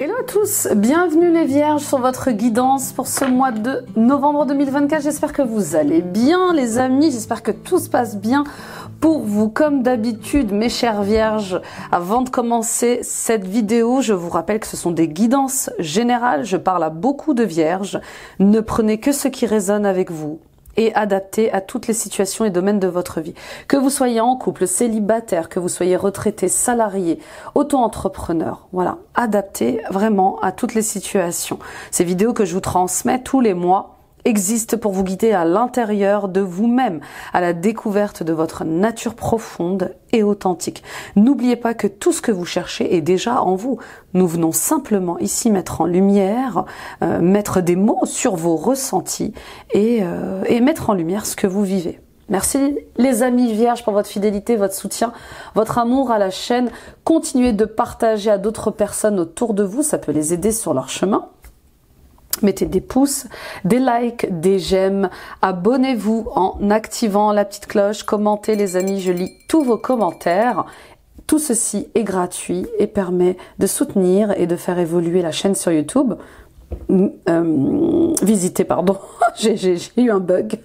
Hello à tous, bienvenue les vierges sur votre guidance pour ce mois de novembre 2024. J'espère que vous allez bien les amis, j'espère que tout se passe bien pour vous. Comme d'habitude mes chères vierges, avant de commencer cette vidéo, je vous rappelle que ce sont des guidances générales, je parle à beaucoup de vierges, ne prenez que ce qui résonne avec vous et adapté à toutes les situations et domaines de votre vie. Que vous soyez en couple, célibataire, que vous soyez retraité, salarié, auto-entrepreneur, voilà, adapté vraiment à toutes les situations. Ces vidéos que je vous transmets tous les mois existent pour vous guider à l'intérieur de vous-même, à la découverte de votre nature profonde et authentique. N'oubliez pas que tout ce que vous cherchez est déjà en vous. Nous venons simplement ici mettre en lumière, mettre des mots sur vos ressentis et mettre en lumière ce que vous vivez. Merci les amis vierges pour votre fidélité, votre soutien, votre amour à la chaîne. Continuez de partager à d'autres personnes autour de vous, ça peut les aider sur leur chemin. Mettez des pouces, des likes, des j'aime, abonnez-vous en activant la petite cloche, commentez les amis, je lis tous vos commentaires. Tout ceci est gratuit et permet de soutenir et de faire évoluer la chaîne sur YouTube. Visitez, pardon, j'ai eu un bug.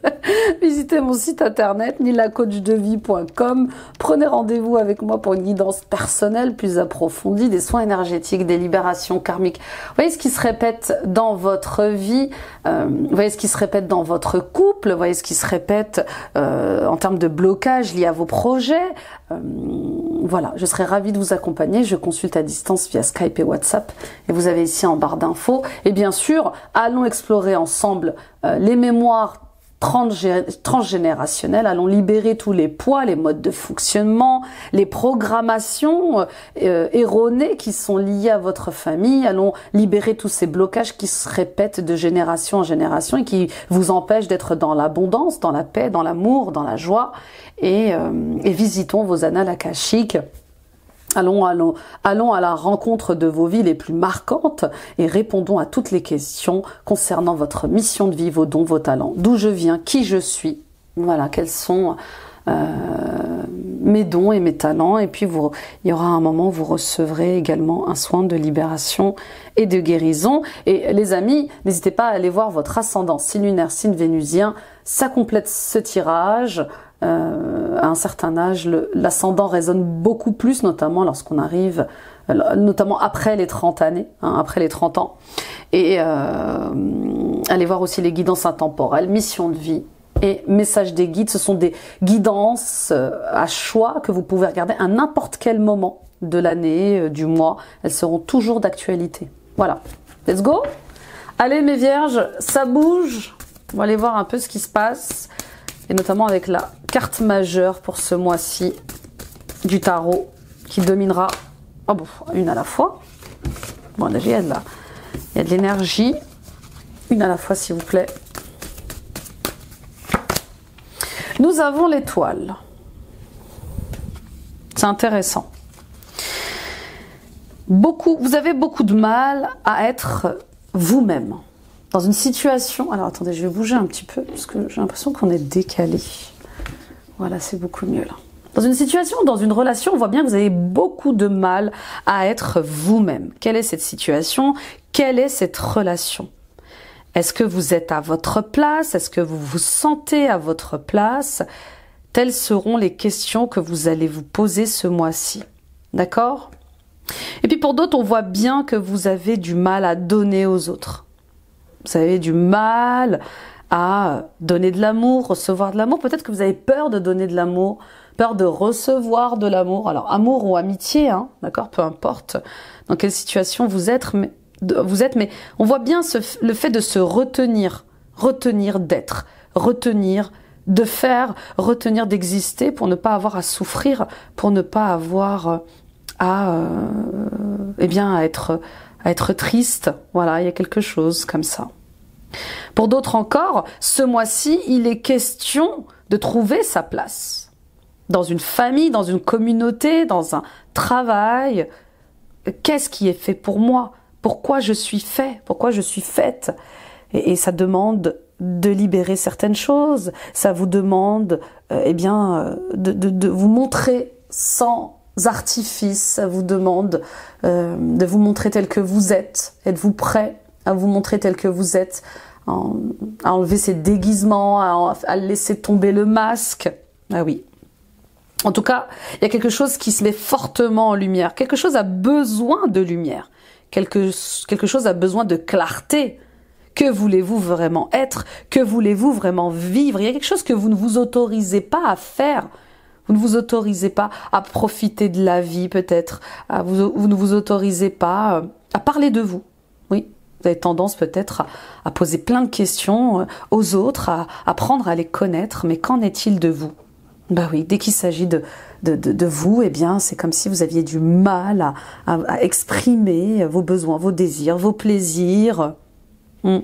Visitez mon site internet nilacoachdevie.com. Prenez rendez-vous avec moi pour une guidance personnelle plus approfondie, des soins énergétiques, des libérations karmiques. Vous voyez ce qui se répète dans votre vie, vous voyez ce qui se répète dans votre couple, vous voyez ce qui se répète en termes de blocage liés à vos projets. Voilà, je serais ravie de vous accompagner. Je consulte à distance via Skype et WhatsApp. Et vous avez ici en barre d'infos. Et bien sûr, allons explorer ensemble les mémoires transgénérationnelles. Allons libérer tous les poids, les modes de fonctionnement, les programmations erronées qui sont liées à votre famille. Allons libérer tous ces blocages qui se répètent de génération en génération et qui vous empêchent d'être dans l'abondance, dans la paix, dans l'amour, dans la joie. Et visitons vos annales akashiques. Allons à la rencontre de vos vies les plus marquantes et répondons à toutes les questions concernant votre mission de vie, vos dons, vos talents, d'où je viens, qui je suis, voilà, quels sont mes dons et mes talents. Et puis il y aura un moment où vous recevrez également un soin de libération et de guérison. Et les amis, n'hésitez pas à aller voir votre ascendant, signe lunaire, signe vénusien, ça complète ce tirage. À un certain âge, l'ascendant résonne beaucoup plus, notamment lorsqu'on arrive, notamment après les 30 années, hein, après les 30 ans. Et allez voir aussi les guidances intemporelles, mission de vie et messages des guides. Ce sont des guidances à choix que vous pouvez regarder à n'importe quel moment de l'année, du mois. Elles seront toujours d'actualité. Voilà, let's go. Allez mes vierges, ça bouge. On va aller voir un peu ce qui se passe. Et notamment avec la carte majeure pour ce mois-ci du tarot qui dominera une à la fois. Bon, déjà, il y a de l'énergie. Une à la fois, s'il vous plaît. Nous avons l'étoile. C'est intéressant. Vous avez beaucoup de mal à être vous-même. Dans une situation... Alors, attendez, je vais bouger un petit peu, parce que j'ai l'impression qu'on est décalé. Voilà, c'est beaucoup mieux, là. Dans une situation, dans une relation, on voit bien que vous avez beaucoup de mal à être vous-même. Quelle est cette situation? Quelle est cette relation? Est-ce que vous êtes à votre place? Est-ce que vous vous sentez à votre place? Telles seront les questions que vous allez vous poser ce mois-ci. D'accord? Et puis pour d'autres, on voit bien que vous avez du mal à donner aux autres. Vous avez du mal à donner de l'amour, recevoir de l'amour. Peut-être que vous avez peur de donner de l'amour, peur de recevoir de l'amour. Alors, amour ou amitié, hein, d'accord, peu importe dans quelle situation vous êtes, mais on voit bien le fait de se retenir d'être, retenir de faire, retenir d'exister pour ne pas avoir à souffrir, pour ne pas avoir à être triste. Voilà, il y a quelque chose comme ça. Pour d'autres encore, ce mois-ci, il est question de trouver sa place. Dans une famille, dans une communauté, dans un travail. Qu'est-ce qui est fait pour moi? Pourquoi je suis fait? Pourquoi je suis faite? Et ça demande de libérer certaines choses. Ça vous demande de vous montrer sans artifices. Ça vous demande de vous montrer tel que vous êtes. Êtes-vous prêt à vous montrer tel que vous êtes, à enlever ces déguisements, à laisser tomber le masque? Ah oui. En tout cas, il y a quelque chose qui se met fortement en lumière. Quelque chose a besoin de lumière. Quelque chose a besoin de clarté. Que voulez-vous vraiment être? Que voulez-vous vraiment vivre? Il y a quelque chose que vous ne vous autorisez pas à faire. Vous ne vous autorisez pas à profiter de la vie, peut-être. Vous ne vous autorisez pas à parler de vous. Oui, vous avez tendance peut-être à poser plein de questions aux autres, à apprendre à les connaître. Mais qu'en est-il de vous? Bah oui, dès qu'il s'agit de vous, eh bien, c'est comme si vous aviez du mal à exprimer vos besoins, vos désirs, vos plaisirs. Vous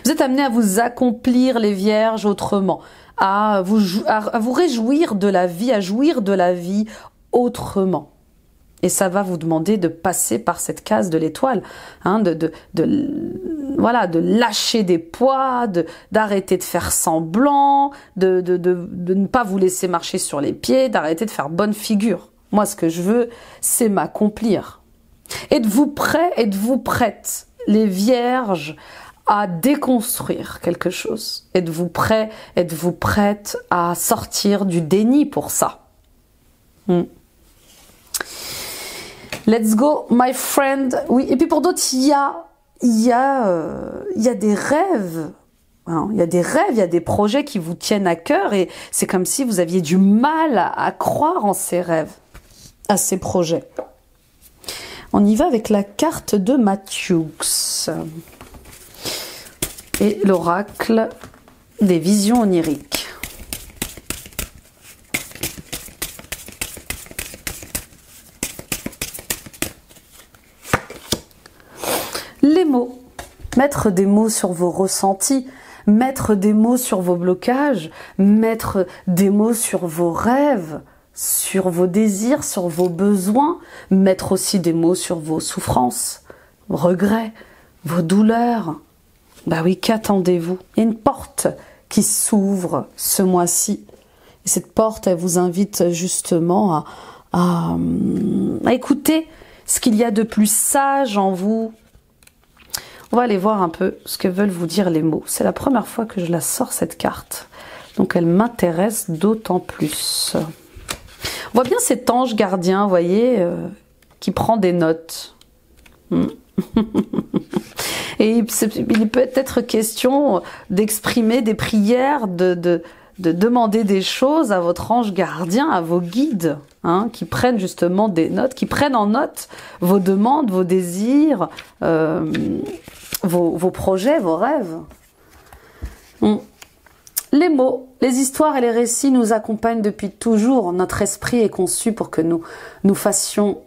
êtes amené à vous accomplir, les vierges, autrement, à vous réjouir de la vie, à jouir de la vie autrement. Et ça va vous demander de passer par cette case de l'étoile, hein, voilà, de lâcher des poids, d'arrêter de faire semblant, de ne pas vous laisser marcher sur les pieds, d'arrêter de faire bonne figure. Moi, ce que je veux, c'est m'accomplir. Êtes-vous prêts, êtes-vous prêtes, les vierges, à déconstruire quelque chose? Êtes-vous prêts, êtes-vous prêtes à sortir du déni pour ça? Let's go, my friend. Oui, et puis pour d'autres, il y a des rêves. Hein, il y a des rêves, il y a des projets qui vous tiennent à cœur et c'est comme si vous aviez du mal à croire en ces rêves, à ces projets. On y va avec la carte de Matthews et l'oracle des visions oniriques. Les mots, mettre des mots sur vos ressentis, mettre des mots sur vos blocages, mettre des mots sur vos rêves, sur vos désirs, sur vos besoins, mettre aussi des mots sur vos souffrances, vos regrets, vos douleurs. Bah oui, qu'attendez-vous? Il y a une porte qui s'ouvre ce mois-ci. Et cette porte, elle vous invite justement à écouter ce qu'il y a de plus sage en vous. On va aller voir un peu ce que veulent vous dire les mots. C'est la première fois que je la sors, cette carte. Donc elle m'intéresse d'autant plus. On voit bien cet ange gardien, vous voyez, qui prend des notes. Et il peut être question d'exprimer des prières, de demander des choses à votre ange gardien, à vos guides, hein, qui prennent justement des notes, qui prennent en note vos demandes, vos désirs, vos projets, vos rêves. Les mots, les histoires et les récits nous accompagnent depuis toujours. Notre esprit est conçu pour que nous fassions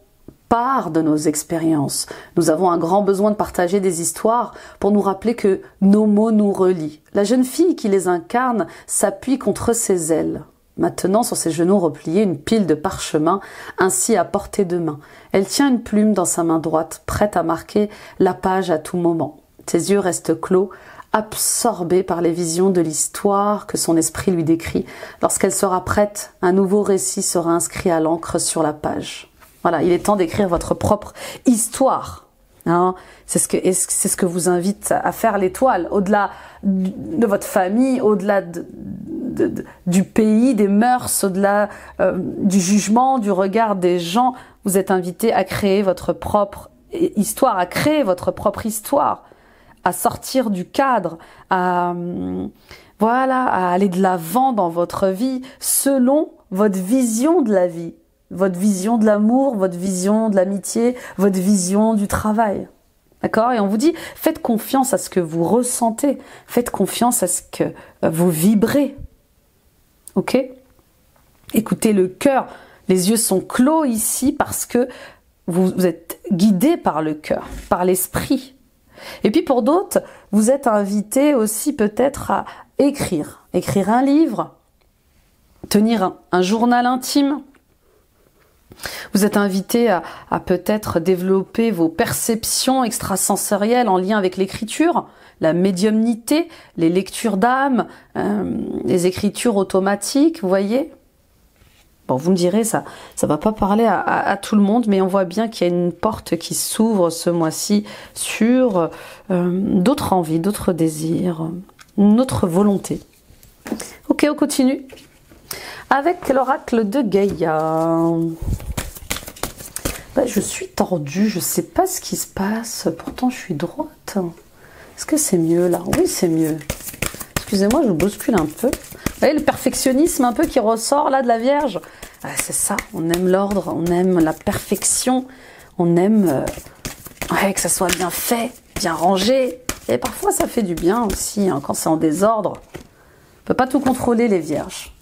part de nos expériences. Nous avons un grand besoin de partager des histoires pour nous rappeler que nos mots nous relient. La jeune fille qui les incarne s'appuie contre ses ailes. Maintenant, sur ses genoux repliés, une pile de parchemins, ainsi à portée de main. Elle tient une plume dans sa main droite, prête à marquer la page à tout moment. Ses yeux restent clos, absorbée par les visions de l'histoire que son esprit lui décrit. Lorsqu'elle sera prête, un nouveau récit sera inscrit à l'encre sur la page. Voilà, il est temps d'écrire votre propre histoire. Hein, c'est ce que vous invite à faire l'étoile. Au-delà de votre famille, au-delà du pays, des mœurs, au-delà du jugement, du regard des gens, vous êtes invité à créer votre propre histoire, à créer votre propre histoire, à sortir du cadre, à aller de l'avant dans votre vie selon votre vision de la vie. Votre vision de l'amour, votre vision de l'amitié, votre vision du travail. D'accord? Et on vous dit, faites confiance à ce que vous ressentez. Faites confiance à ce que vous vibrez. Ok? Écoutez le cœur. Les yeux sont clos ici parce que vous êtes guidé par le cœur, par l'esprit. Et puis pour d'autres, vous êtes invités aussi peut-être à écrire. Écrire un livre, tenir un journal intime. Vous êtes invité à peut-être développer vos perceptions extrasensorielles en lien avec l'écriture, la médiumnité, les lectures d'âme, les écritures automatiques, vous voyez? Bon, vous me direz, ça va pas parler à tout le monde, mais on voit bien qu'il y a une porte qui s'ouvre ce mois-ci sur d'autres envies, d'autres désirs, notre volonté. Ok, on continue avec l'oracle de Gaïa. Ben, je suis tordue, je sais pas ce qui se passe, pourtant je suis droite. Est-ce que c'est mieux là? Oui, c'est mieux. Excusez-moi, je bouscule un peu. Vous voyez le perfectionnisme un peu qui ressort là de la Vierge? Ah, c'est ça, on aime l'ordre, on aime la perfection, on aime ouais, que ça soit bien fait, bien rangé. Et parfois ça fait du bien aussi, hein, quand c'est en désordre. On ne peut pas tout contrôler les Vierges.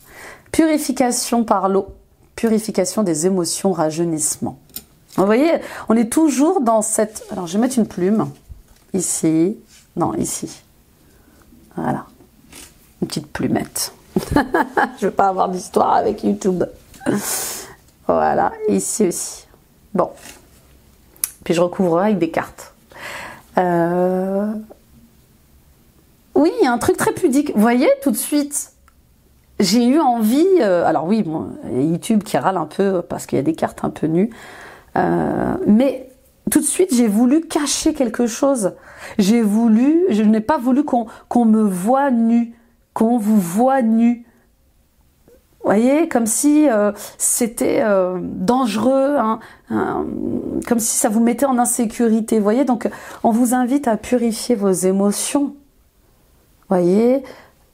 Purification par l'eau, purification des émotions, rajeunissement. Vous voyez, on est toujours dans cette... Alors je vais mettre une plume, ici, non, ici. Voilà, une petite plumette. Je ne veux pas avoir d'histoire avec YouTube. Voilà, ici aussi. Bon. Puis je recouvrerai avec des cartes. Oui, il y a un truc très pudique. Vous voyez, tout de suite, j'ai eu envie... alors oui, bon, il y a YouTube qui râle un peu parce qu'il y a des cartes un peu nues. Mais tout de suite, j'ai voulu cacher quelque chose. Je n'ai pas voulu qu'on me voie nu, qu'on vous voie nu. Vous voyez, comme si c'était dangereux, hein, comme si ça vous mettait en insécurité. Vous voyez, donc on vous invite à purifier vos émotions. Vous voyez,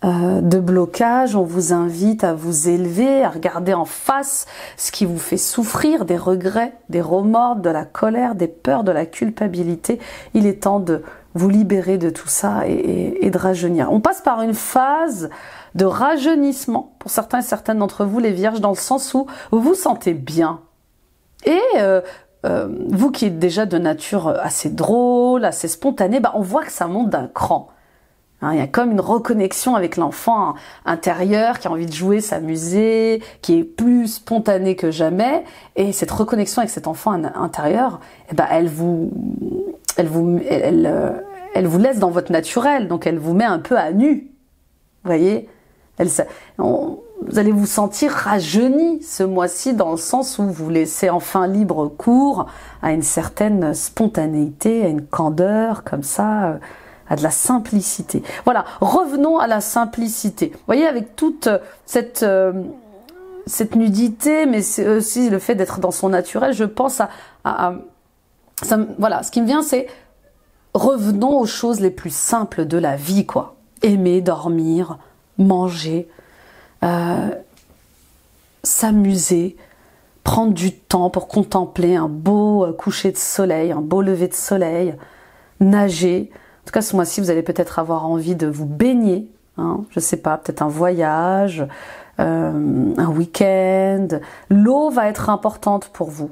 de blocage, on vous invite à vous élever, à regarder en face ce qui vous fait souffrir, des regrets, des remords, de la colère, des peurs, de la culpabilité. Il est temps de vous libérer de tout ça et de rajeunir. On passe par une phase de rajeunissement pour certains et certaines d'entre vous, les Vierges, dans le sens où vous vous sentez bien. Et vous qui êtes déjà de nature assez drôle, assez spontanée, bah, on voit que ça monte d'un cran. Hein, il y a comme une reconnexion avec l'enfant intérieur qui a envie de jouer, s'amuser, qui est plus spontané que jamais. Et cette reconnexion avec cet enfant intérieur, eh ben, elle vous laisse dans votre naturel, donc elle vous met un peu à nu. Vous voyez, vous allez vous sentir rajeuni ce mois-ci dans le sens où vous laissez enfin libre cours à une certaine spontanéité, à une candeur comme ça, à de la simplicité. Voilà, revenons à la simplicité. Vous voyez, avec toute cette nudité, mais c'est aussi le fait d'être dans son naturel, je pense ça, voilà, ce qui me vient, c'est revenons aux choses les plus simples de la vie, quoi. Aimer, dormir, manger, s'amuser, prendre du temps pour contempler un beau coucher de soleil, un beau lever de soleil, nager. En tout cas, ce mois-ci, vous allez peut-être avoir envie de vous baigner, hein, je sais pas, peut-être un voyage, un week-end. L'eau va être importante pour vous.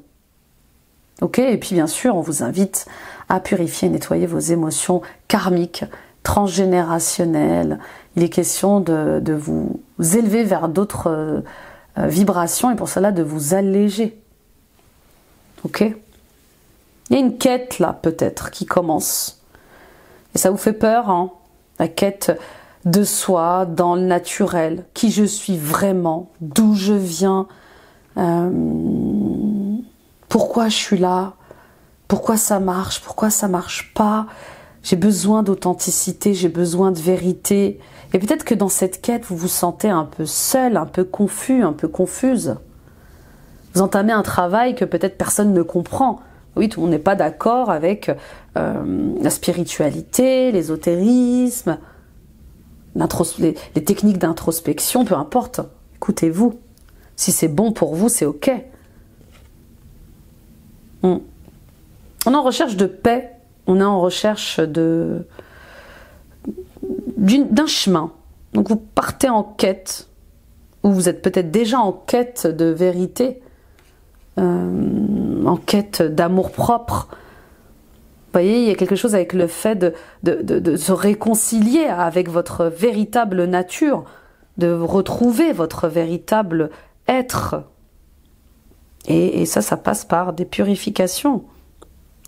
Ok, et puis bien sûr, on vous invite à purifier et nettoyer vos émotions karmiques, transgénérationnelles. Il est question de vous élever vers d'autres vibrations et pour cela de vous alléger. Ok? Il y a une quête là peut-être qui commence. Et ça vous fait peur, hein? La quête de soi, dans le naturel. Qui je suis vraiment? D'où je viens? Pourquoi je suis là? Pourquoi ça marche? Pourquoi ça marche pas? J'ai besoin d'authenticité, j'ai besoin de vérité. Et peut-être que dans cette quête, vous vous sentez un peu seul, un peu confus, un peu confuse. Vous entamez un travail que peut-être personne ne comprend. Oui, tout le monde n'est pas d'accord avec la spiritualité, l'ésotérisme, les techniques d'introspection, peu importe. Écoutez-vous. Si c'est bon pour vous, c'est ok. On est en recherche de paix. On est en recherche d'un chemin. Donc vous partez en quête, ou vous êtes peut-être déjà en quête de vérité, en quête d'amour propre. Vous voyez, il y a quelque chose avec le fait de se réconcilier avec votre véritable nature, de retrouver votre véritable être. Et ça passe par des purifications.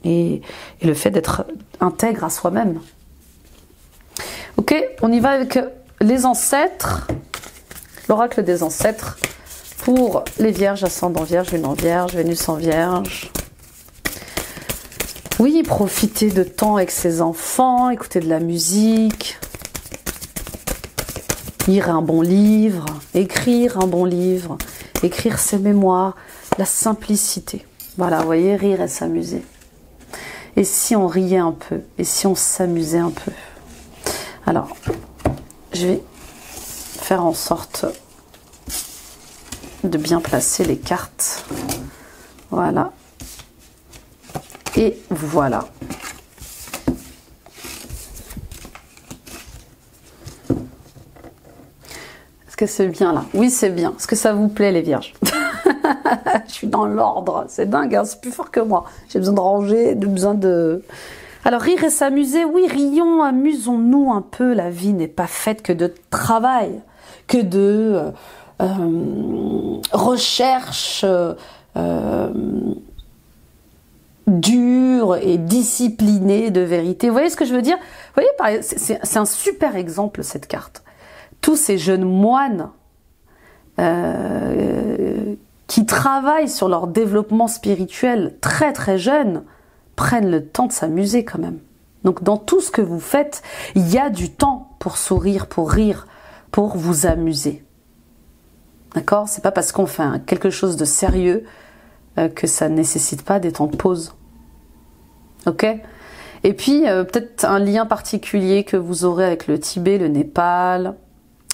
Et le fait d'être intègre à soi-même. Ok, on y va avec les ancêtres, l'oracle des ancêtres, pour les vierges, ascendant vierge, lune en vierge, Vénus en vierge. Oui, profiter de temps avec ses enfants, écouter de la musique, lire un bon livre, écrire un bon livre, écrire ses mémoires, la simplicité. Voilà, vous voyez, rire et s'amuser. Et si on riait un peu? Et si on s'amusait un peu? Alors, je vais faire en sorte de bien placer les cartes. Voilà. Et voilà. Est-ce que c'est bien là? Oui, c'est bien. Est-ce que ça vous plaît, les vierges? Je suis dans l'ordre. C'est dingue, hein, c'est plus fort que moi. J'ai besoin de ranger, besoin de... Alors, rire et s'amuser, oui, rions, amusons-nous un peu. La vie n'est pas faite que de travail, que de recherche dure et disciplinée de vérité. Vous voyez ce que je veux dire? Vous voyez, c'est un super exemple, cette carte. Tous ces jeunes moines qui travaillent sur leur développement spirituel très très jeunes, prennent le temps de s'amuser quand même. Donc dans tout ce que vous faites, il y a du temps pour sourire, pour rire, pour vous amuser. D'accord? C'est pas parce qu'on fait quelque chose de sérieux que ça ne nécessite pas des temps de pause. Ok? Et puis peut-être un lien particulier que vous aurez avec le Tibet, le Népal,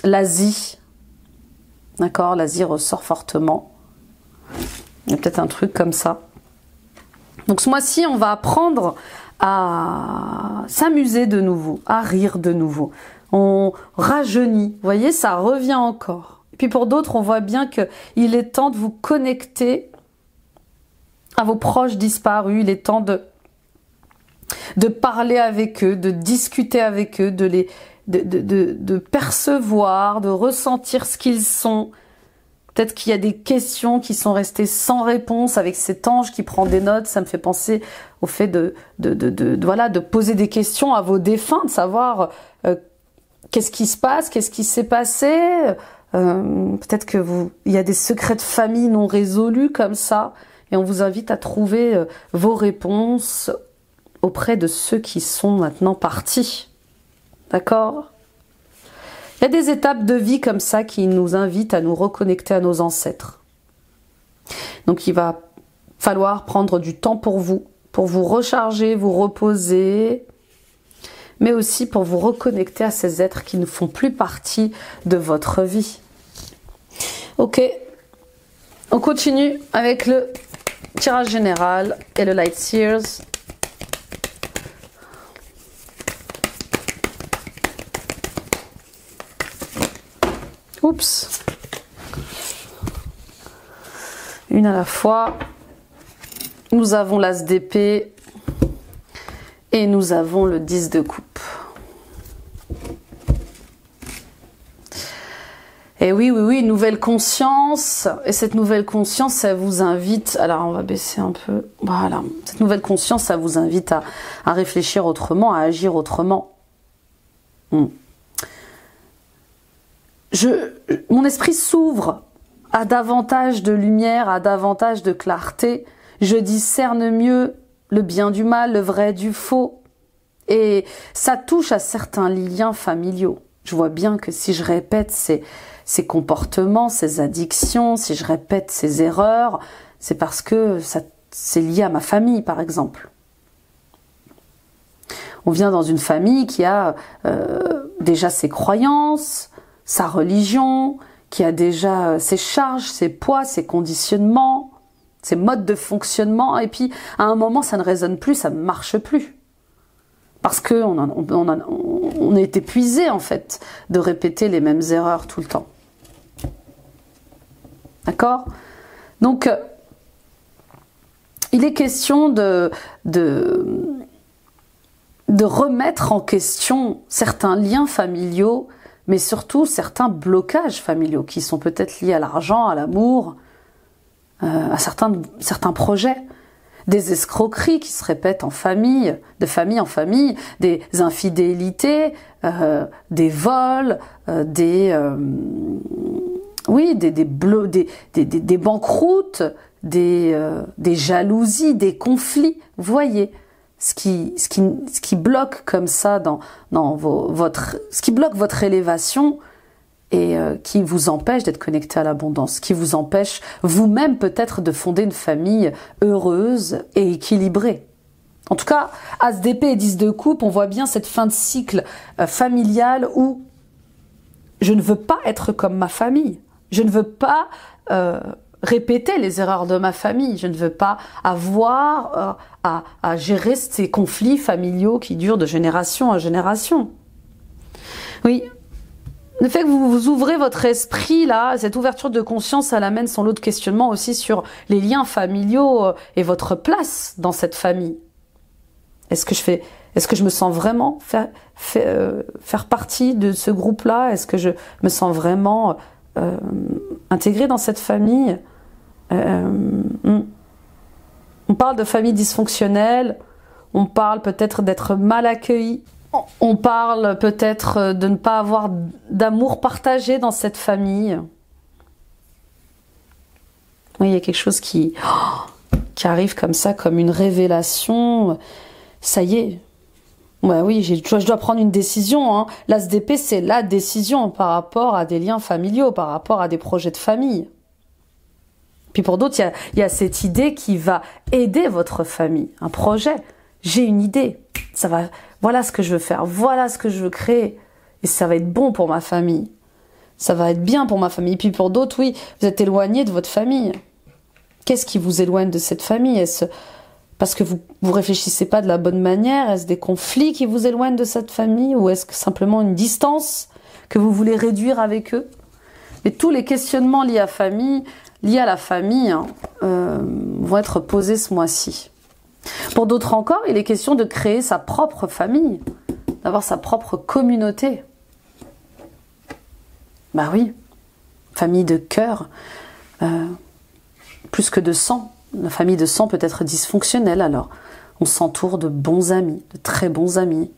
l'Asie. D'accord? L'Asie ressort fortement. Il y a peut-être un truc comme ça. Donc ce mois-ci, on va apprendre à s'amuser de nouveau, à rire de nouveau. On rajeunit, vous voyez, ça revient encore. Et puis pour d'autres, on voit bien qu'il est temps de vous connecter à vos proches disparus. Il est temps de parler avec eux, de discuter avec eux, de percevoir, de ressentir ce qu'ils sont. Peut-être qu'il y a des questions qui sont restées sans réponse avec cet ange qui prend des notes. Ça me fait penser au fait de poser des questions à vos défunts, de savoir qu'est-ce qui se passe, qu'est-ce qui s'est passé. Peut-être il y a des secrets de famille non résolus comme ça. Et on vous invite à trouver vos réponses auprès de ceux qui sont maintenant partis. D'accord ? Il y a des étapes de vie comme ça qui nous invitent à nous reconnecter à nos ancêtres. Donc il va falloir prendre du temps pour vous recharger, vous reposer, mais aussi pour vous reconnecter à ces êtres qui ne font plus partie de votre vie. Ok, on continue avec le tirage général et le Light Seers. Oups. Une à la fois. Nous avons l'As d'épée et nous avons le 10 de coupe. Et oui, nouvelle conscience. Et cette nouvelle conscience, ça vous invite... Alors, on va baisser un peu. Voilà. Cette nouvelle conscience, ça vous invite à réfléchir autrement, à agir autrement. Mon esprit s'ouvre à davantage de lumière, à davantage de clarté. Je discerne mieux le bien du mal, le vrai du faux. Et ça touche à certains liens familiaux. Je vois bien que si je répète ces comportements, ces addictions, si je répète ces erreurs, c'est parce que c'est lié à ma famille, par exemple. On vient dans une famille qui a déjà ses croyances, sa religion, qui a déjà ses charges, ses poids, ses conditionnements, ses modes de fonctionnement, et puis à un moment ça ne résonne plus, ça ne marche plus. Parce qu'on est épuisé en fait de répéter les mêmes erreurs tout le temps. D'accord? Donc il est question de remettre en question certains liens familiaux, mais surtout certains blocages familiaux qui sont peut-être liés à l'argent, à l'amour, à certains projets, des escroqueries qui se répètent en famille, de famille en famille, des infidélités, des vols, oui, des banqueroutes, des jalousies, des conflits. Vous voyez, ce qui bloque comme ça ce qui bloque votre élévation et qui vous empêche d'être connecté à l'abondance, qui vous empêche vous-même peut-être de fonder une famille heureuse et équilibrée. En tout cas, As d'épée et 10 de coupe, on voit bien cette fin de cycle familial où je ne veux pas être comme ma famille. Je ne veux pas répéter les erreurs de ma famille. Je ne veux pas avoir à gérer ces conflits familiaux qui durent de génération en génération. Oui, le fait que vous ouvrez votre esprit, là, cette ouverture de conscience, ça l'amène sans l'autre questionnement aussi sur les liens familiaux et votre place dans cette famille. Est-ce que je me sens vraiment faire partie de ce groupe-là? Est-ce que je me sens vraiment intégrée dans cette famille? On parle de famille dysfonctionnelle, on parle peut-être d'être mal accueilli, on parle peut-être de ne pas avoir d'amour partagé dans cette famille. Oui, il y a quelque chose qui arrive comme ça, comme une révélation. Ça y est. Ouais, oui, je dois prendre une décision. Hein. L'As d'épée, c'est la décision par rapport à des liens familiaux, par rapport à des projets de famille. Puis pour d'autres, il y a cette idée qui va aider votre famille. Un projet. J'ai une idée. Voilà ce que je veux faire. Voilà ce que je veux créer. Et ça va être bon pour ma famille. Ça va être bien pour ma famille. Puis pour d'autres, oui, vous êtes éloigné de votre famille. Qu'est-ce qui vous éloigne de cette famille? Est-ce parce que vous réfléchissez pas de la bonne manière? Est-ce des conflits qui vous éloignent de cette famille? Ou est-ce que simplement une distance que vous voulez réduire avec eux? Mais tous les questionnements liés à la famille vont être posés ce mois-ci. Pour d'autres encore, il est question de créer sa propre famille, d'avoir sa propre communauté. Bah oui, famille de cœur, plus que de sang. La famille de sang peut être dysfonctionnelle, alors on s'entoure de bons amis, de très bons amis,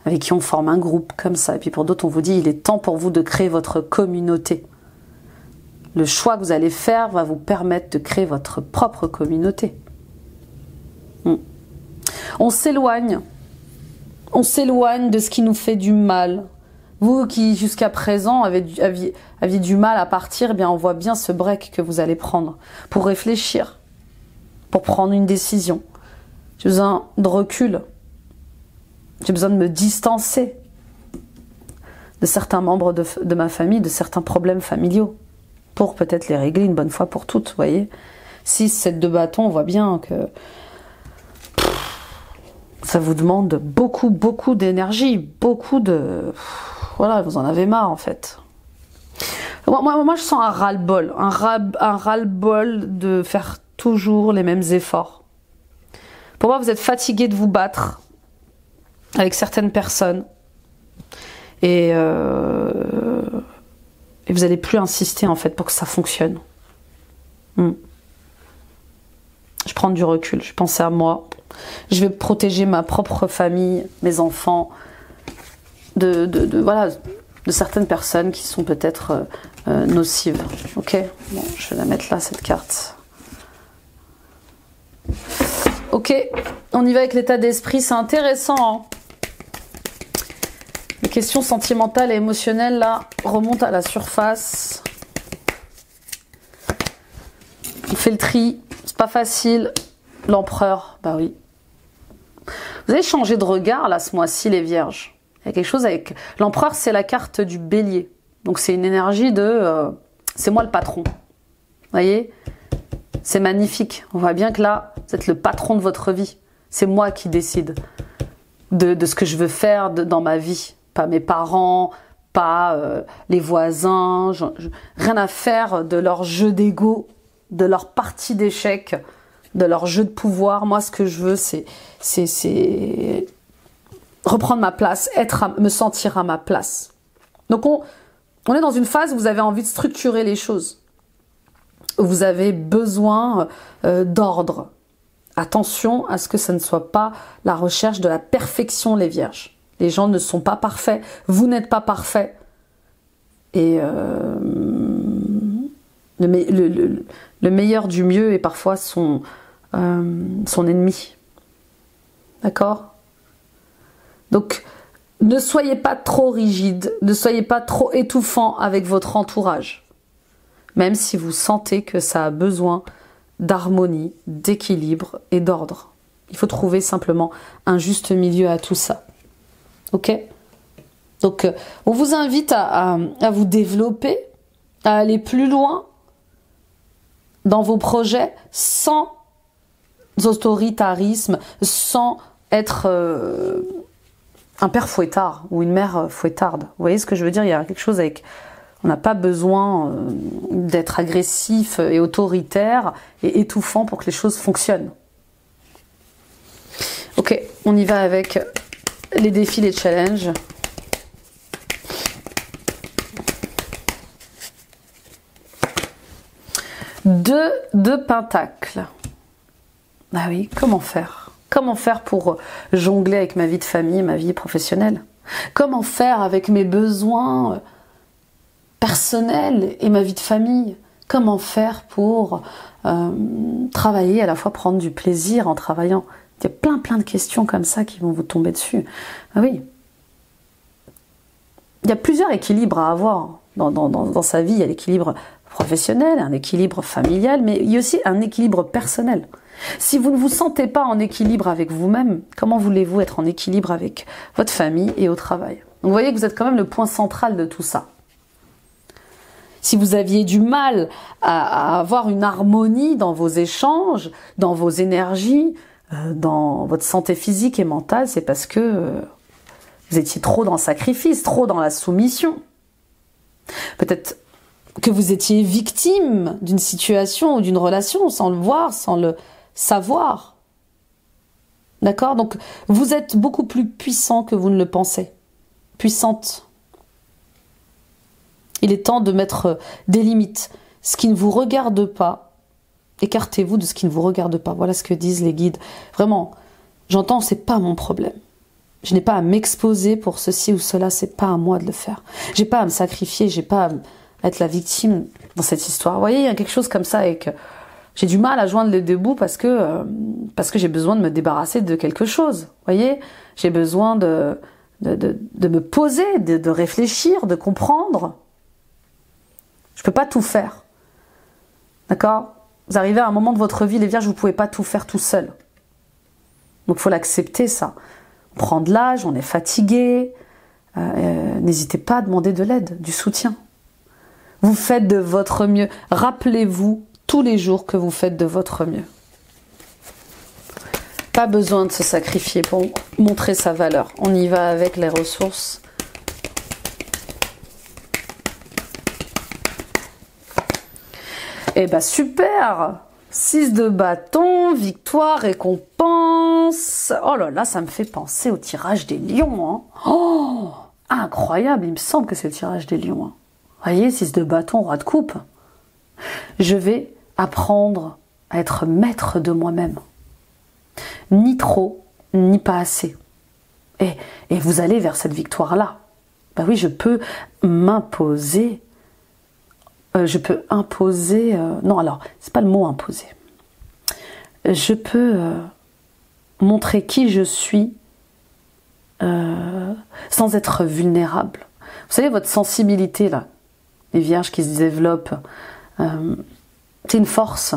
avec qui on forme un groupe comme ça. Et puis pour d'autres, on vous dit, il est temps pour vous de créer votre communauté. Le choix que vous allez faire va vous permettre de créer votre propre communauté. On s'éloigne de ce qui nous fait du mal. Vous qui jusqu'à présent aviez du mal à partir, eh bien on voit bien ce break que vous allez prendre pour réfléchir, pour prendre une décision. J'ai besoin de recul. J'ai besoin de me distancer de certains membres de ma famille, de certains problèmes familiaux, pour peut-être les régler une bonne fois pour toutes, vous voyez. 6, 7 de bâton, on voit bien que ça vous demande beaucoup d'énergie, voilà, vous en avez marre en fait. Moi je sens un ras-le-bol, un ras-le-bol de faire toujours les mêmes efforts. Pour moi, vous êtes fatigué de vous battre avec certaines personnes et vous n'allez plus insister en fait pour que ça fonctionne. Je prends du recul, je pense à moi. Je vais protéger ma propre famille, mes enfants, de certaines personnes qui sont peut-être nocives. Ok, bon, je vais la mettre là, cette carte. Ok, on y va avec l'état d'esprit, c'est intéressant. Hein. Les questions sentimentales et émotionnelles, là, remontent à la surface. On fait le tri, c'est pas facile. L'empereur, bah oui. Vous allez changer de regard, là, ce mois-ci, les vierges. Il y a quelque chose avec... L'empereur, c'est la carte du bélier. Donc, c'est une énergie de... c'est moi le patron. Vous voyez? C'est magnifique. On voit bien que là, vous êtes le patron de votre vie. C'est moi qui décide de ce que je veux faire dans ma vie. Pas mes parents, pas les voisins. Rien à faire de leur jeu d'ego, de leur partie d'échecs, de leur jeu de pouvoir. Moi, ce que je veux, c'est reprendre ma place, me sentir à ma place. Donc, on est dans une phase où vous avez envie de structurer les choses. Vous avez besoin d'ordre. Attention à ce que ça ne soit pas la recherche de la perfection, les vierges. Les gens ne sont pas parfaits. Vous n'êtes pas parfaits. Et Le meilleur du mieux est parfois son ennemi. D'accord? Donc, ne soyez pas trop rigide, ne soyez pas trop étouffant avec votre entourage. Même si vous sentez que ça a besoin d'harmonie, d'équilibre et d'ordre. Il faut trouver simplement un juste milieu à tout ça. Ok? Donc, on vous invite à vous développer, à aller plus loin dans vos projets sans autoritarisme, sans être un père fouettard ou une mère fouettarde. Vous voyez ce que je veux dire? Il y a quelque chose avec... On n'a pas besoin d'être agressif et autoritaire et étouffant pour que les choses fonctionnent. Ok, on y va avec les défis, les challenges. Deux pentacles. Ah oui, comment faire? Comment faire pour jongler avec ma vie de famille, ma vie professionnelle? Comment faire avec mes besoins personnels et ma vie de famille? Comment faire pour travailler, à la fois prendre du plaisir en travaillant? Il y a plein de questions comme ça qui vont vous tomber dessus. Ah oui. Il y a plusieurs équilibres à avoir dans sa vie. Il y a l'équilibre professionnel, un équilibre familial, mais il y a aussi un équilibre personnel. Si vous ne vous sentez pas en équilibre avec vous-même, comment voulez-vous être en équilibre avec votre famille et au travail? Donc vous voyez que vous êtes quand même le point central de tout ça. Si vous aviez du mal à avoir une harmonie dans vos échanges, dans vos énergies, dans votre santé physique et mentale, c'est parce que vous étiez trop dans le sacrifice, trop dans la soumission. Peut-être que vous étiez victime d'une situation ou d'une relation sans le voir, sans le savoir. D'accord? Donc, vous êtes beaucoup plus puissant que vous ne le pensez. Puissante. Il est temps de mettre des limites. Ce qui ne vous regarde pas, écartez-vous de ce qui ne vous regarde pas. Voilà ce que disent les guides. Vraiment, j'entends, c'est pas mon problème. Je n'ai pas à m'exposer pour ceci ou cela, c'est pas à moi de le faire. J'ai pas à me sacrifier, j'ai pas à être la victime dans cette histoire. Vous voyez, il y a quelque chose comme ça et que j'ai du mal à joindre les deux bouts parce que j'ai besoin de me débarrasser de quelque chose. Vous voyez, j'ai besoin de me poser, de réfléchir, de comprendre. Je peux pas tout faire. D'accord? Vous arrivez à un moment de votre vie, les vierges, vous ne pouvez pas tout faire tout seul. Donc il faut l'accepter, ça. On prend de l'âge, on est fatigué. N'hésitez pas à demander de l'aide, du soutien. Vous faites de votre mieux. Rappelez-vous tous les jours que vous faites de votre mieux. Pas besoin de se sacrifier pour montrer sa valeur. On y va avec les ressources. Eh ben super! 6 de bâton, victoire, récompense. Oh là là, ça me fait penser au tirage des lions. Hein. Oh, incroyable, il me semble que c'est le tirage des lions. Hein. Voyez, 6 de bâton, roi de coupe. Je vais apprendre à être maître de moi-même. Ni trop, ni pas assez. Et vous allez vers cette victoire-là. Ben oui, je peux m'imposer. Je peux imposer... non, alors, c'est pas le mot imposer. Je peux montrer qui je suis sans être vulnérable. Vous savez, votre sensibilité, là, les vierges qui se développent, c'est une force.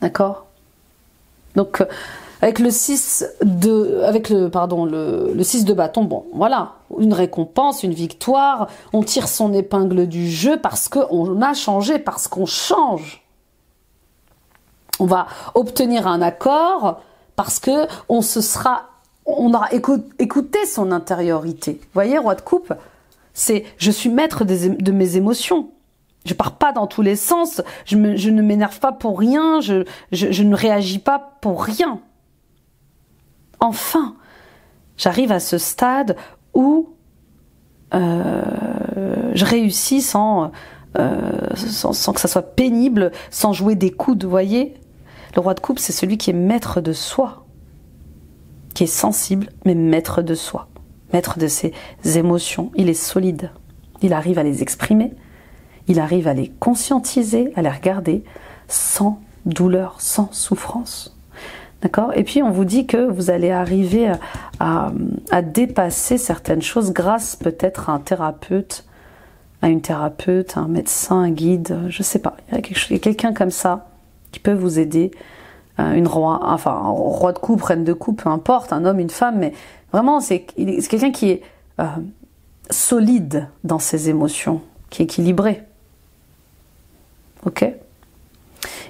D'accord? Donc, avec le 6 de... Avec le 6 de bâton, bon, voilà, une récompense, une victoire, on tire son épingle du jeu parce qu'on a changé, parce qu'on change. On va obtenir un accord parce que on aura écouté son intériorité. Vous voyez, roi de coupe, c'est je suis maître de mes émotions. Je pars pas dans tous les sens, je ne m'énerve pas pour rien, je ne réagis pas pour rien. Enfin, j'arrive à ce stade où je réussis sans que ça soit pénible, sans jouer des coudes, vous voyez. Le roi de coupe, c'est celui qui est maître de soi, qui est sensible, mais maître de soi, maître de ses émotions. Il est solide, il arrive à les exprimer, il arrive à les conscientiser, à les regarder sans douleur, sans souffrance. D'accord? Et puis on vous dit que vous allez arriver à dépasser certaines choses grâce peut-être à un thérapeute, à une thérapeute, à un médecin, un guide, je sais pas. Il y a quelqu'un comme ça qui peut vous aider, un roi de coupe, reine de coupe, peu importe, un homme, une femme, mais vraiment c'est quelqu'un qui est solide dans ses émotions, qui est équilibré. Ok?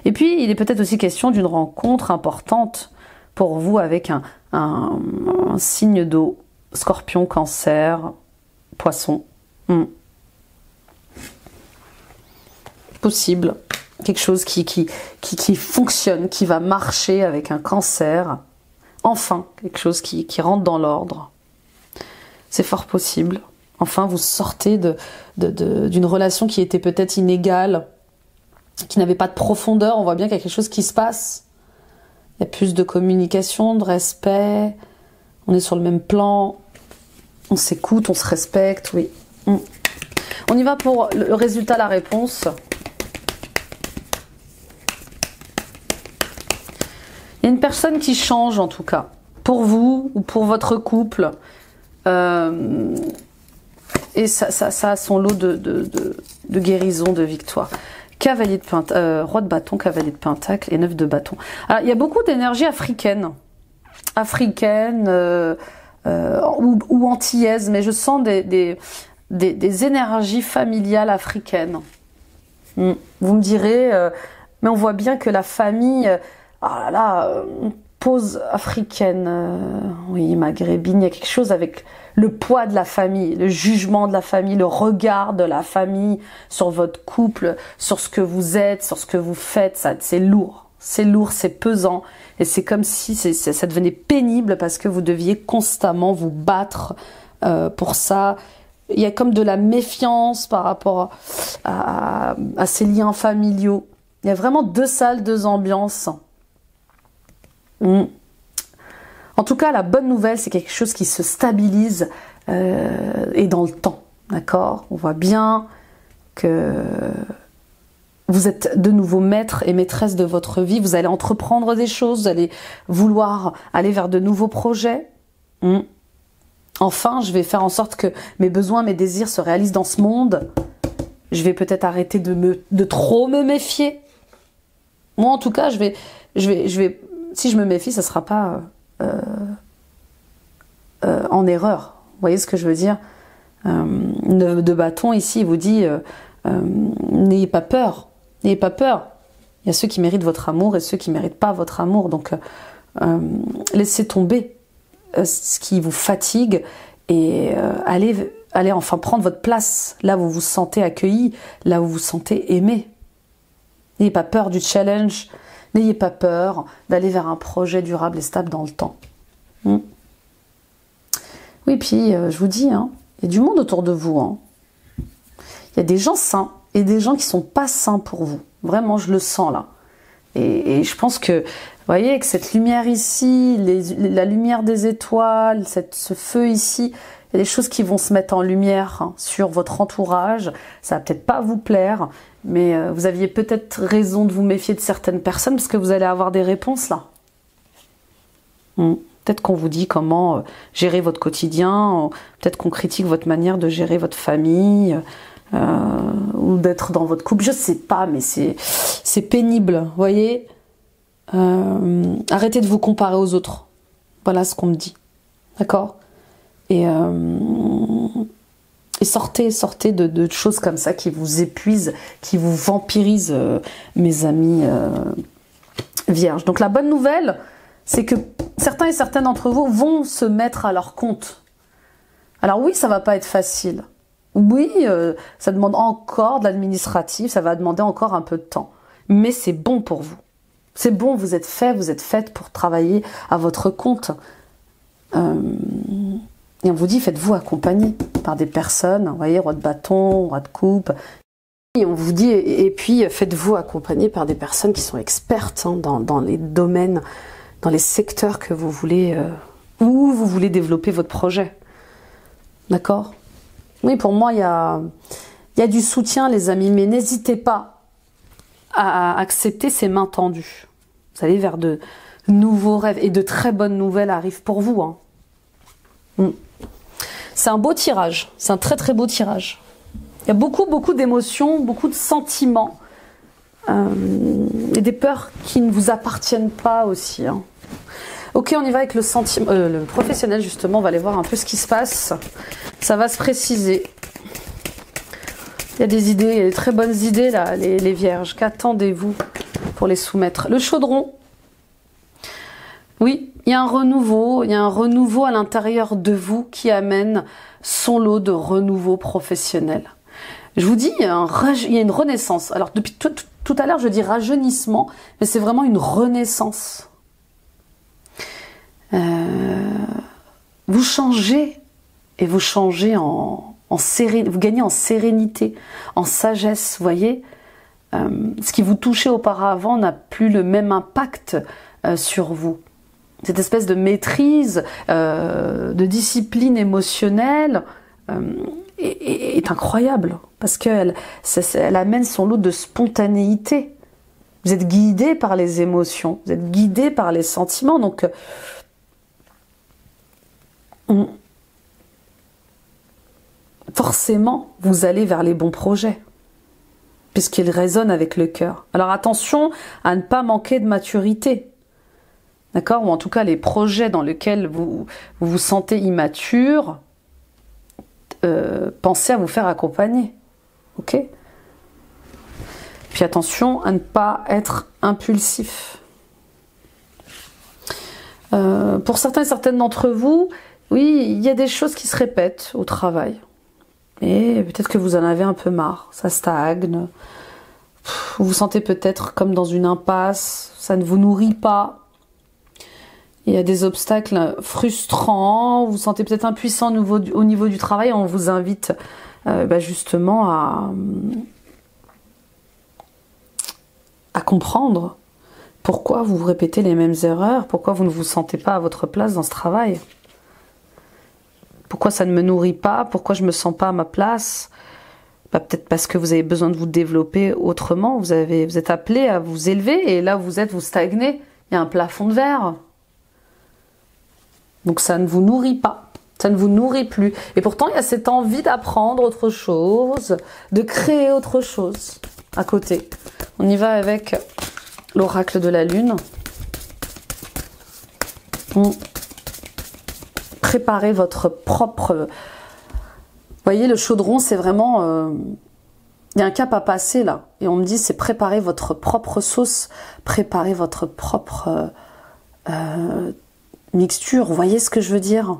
Et puis, il est peut-être aussi question d'une rencontre importante pour vous avec un signe d'eau, scorpion, cancer, poisson. Possible. Quelque chose qui fonctionne, qui va marcher avec un cancer. Enfin, quelque chose qui rentre dans l'ordre. C'est fort possible. Enfin, vous sortez d'une relation qui était peut-être inégale, qui n'avait pas de profondeur. On voit bien qu'il y a quelque chose qui se passe. Il y a plus de communication, de respect. On est sur le même plan. On s'écoute, on se respecte, oui. On y va pour le résultat, la réponse. Il y a une personne qui change, en tout cas. Pour vous ou pour votre couple. Et ça a son lot de guérison, de victoire. Cavalier de Pentacle, roi de bâton, cavalier de Pentacle et 9 de bâton. Alors, il y a beaucoup d'énergie africaine. Ou antillaise, mais je sens des énergies familiales africaines. Vous me direz, mais on voit bien que la famille, pose africaine, oui, maghrébine, il y a quelque chose avec le poids de la famille, le jugement de la famille, le regard de la famille sur votre couple, sur ce que vous êtes, sur ce que vous faites, c'est lourd, c'est pesant, et c'est comme si ça devenait pénible parce que vous deviez constamment vous battre pour ça. Il y a comme de la méfiance par rapport à ces liens familiaux. Il y a vraiment deux salles, deux ambiances. En tout cas, la bonne nouvelle, c'est quelque chose qui se stabilise et dans le temps, d'accord? On voit bien que vous êtes de nouveau maître et maîtresse de votre vie. Vous allez entreprendre des choses, vous allez vouloir aller vers de nouveaux projets. Enfin, je vais faire en sorte que mes besoins, mes désirs se réalisent dans ce monde. Je vais peut-être arrêter de trop me méfier. Moi, en tout cas, je vais, si je me méfie, ça ne sera pas en erreur. Vous voyez ce que je veux dire? De bâton, ici, il vous dit n'ayez pas peur. N'ayez pas peur. Il y a ceux qui méritent votre amour et ceux qui ne méritent pas votre amour. Donc, laissez tomber ce qui vous fatigue et allez enfin prendre votre place là où vous vous sentez accueilli, là où vous vous sentez aimé. N'ayez pas peur du challenge. N'ayez pas peur d'aller vers un projet durable et stable dans le temps. Oui, puis je vous dis, il y a du monde autour de vous. Il y a des gens sains et des gens qui ne sont pas sains pour vous. Vraiment, je le sens là. Et je pense que, vous voyez, que cette lumière ici, la lumière des étoiles, ce feu ici, il y a des choses qui vont se mettre en lumière sur votre entourage. Ça va peut-être pas vous plaire, mais vous aviez peut-être raison de vous méfier de certaines personnes parce que vous allez avoir des réponses là. Peut-être qu'on vous dit comment gérer votre quotidien, peut-être qu'on critique votre manière de gérer votre famille ou d'être dans votre couple. Je sais pas, mais c'est pénible, vous voyez. Arrêtez de vous comparer aux autres. Voilà ce qu'on me dit. D'accord ? Et sortez de choses comme ça qui vous épuisent, qui vous vampirisent, mes amis vierges. Donc la bonne nouvelle, c'est que certains et certaines d'entre vous vont se mettre à leur compte. Alors oui, ça va pas être facile. Oui, ça demande encore de l'administratif, ça va demander encore un peu de temps. Mais c'est bon pour vous. C'est bon, vous êtes faite pour travailler à votre compte. Et on vous dit, faites-vous accompagner par des personnes, vous voyez, roi de bâton, roi de coupe. Et on vous dit, et puis faites-vous accompagner par des personnes qui sont expertes dans les domaines, dans les secteurs que vous voulez, où vous voulez développer votre projet. D'accord? Oui, pour moi, il y a Il y a du soutien, les amis, mais n'hésitez pas à accepter ces mains tendues. Vous allez vers de nouveaux rêves et de très bonnes nouvelles arrivent pour vous. Hein. C'est un beau tirage, c'est un très très beau tirage. Il y a beaucoup d'émotions, beaucoup de sentiments et des peurs qui ne vous appartiennent pas aussi. Hein. Ok, on y va avec le professionnel justement, on va aller voir un peu ce qui se passe. Ça va se préciser. Il y a des idées, il y a des très bonnes idées là, les vierges. Qu'attendez-vous pour les soumettre? Le chaudron. Oui, il y a un renouveau à l'intérieur de vous qui amène son lot de renouveau professionnel. Je vous dis, il y a une renaissance. Alors depuis tout à l'heure, je dis rajeunissement, mais c'est vraiment une renaissance. Vous changez et vous changez vous gagnez en sérénité, en sagesse, vous voyez. Ce qui vous touchait auparavant n'a plus le même impact sur vous. Cette espèce de maîtrise, de discipline émotionnelle est incroyable parce qu'elle amène son lot de spontanéité. Vous êtes guidé par les émotions, vous êtes guidé par les sentiments, donc forcément, vous allez vers les bons projets, puisqu'ils résonnent avec le cœur. Alors attention à ne pas manquer de maturité, d'accord? Ou en tout cas, les projets dans lesquels vous vous sentez immature, pensez à vous faire accompagner, ok? Puis attention à ne pas être impulsif. Pour certains et certaines d'entre vous, oui, il y a des choses qui se répètent au travail. Et peut-être que vous en avez un peu marre, ça stagne. Vous vous sentez peut-être comme dans une impasse, ça ne vous nourrit pas. Il y a des obstacles frustrants, vous vous sentez peut-être impuissant au niveau du travail. On vous invite justement à comprendre pourquoi vous répétez les mêmes erreurs, pourquoi vous ne vous sentez pas à votre place dans ce travail. Pourquoi ça ne me nourrit pas? Pourquoi je ne me sens pas à ma place? Peut-être parce que vous avez besoin de vous développer autrement. Vous êtes appelé à vous élever et là où vous stagnez. Il y a un plafond de verre. Donc ça ne vous nourrit pas. Ça ne vous nourrit plus. Et pourtant, il y a cette envie d'apprendre autre chose, de créer autre chose à côté. On y va avec l'oracle de la lune. Préparez votre propre... Vous voyez, le chaudron, c'est vraiment... Il y a un cap à passer, là. Et on me dit, c'est préparer votre propre sauce, préparer votre propre mixture. Vous voyez ce que je veux dire?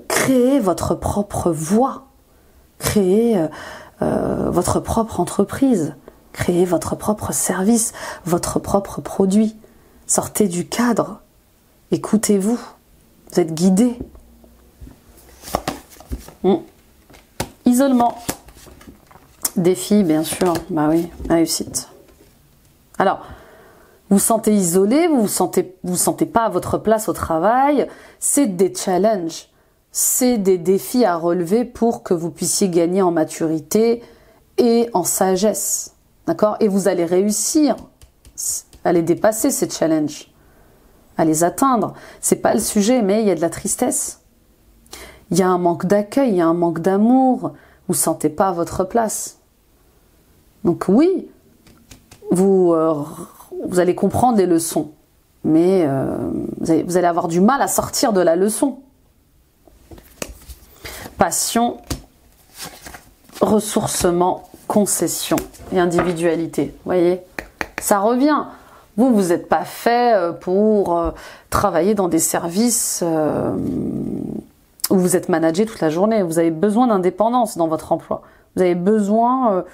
Créer votre propre voie. Créer votre propre entreprise. Créer votre propre service, votre propre produit. Sortez du cadre. Écoutez-vous. Vous êtes guidé. Isolement. Défi, bien sûr. Bah oui, réussite. Alors, vous vous sentez isolé, vous vous sentez pas à votre place au travail. C'est des challenges. C'est des défis à relever pour que vous puissiez gagner en maturité et en sagesse. D'accord? Et vous allez réussir à les dépasser, ces challenges. À les atteindre. C'est pas le sujet, mais il y a de la tristesse. Il y a un manque d'accueil, il y a un manque d'amour. Vous ne sentez pas à votre place. Donc oui, vous allez comprendre les leçons, mais vous allez avoir du mal à sortir de la leçon. Passion, ressourcement, concession et individualité. Vous voyez, ça revient. Vous n'êtes pas fait pour travailler dans des services où vous êtes managé toute la journée. Vous avez besoin d'indépendance dans votre emploi. Vous avez besoin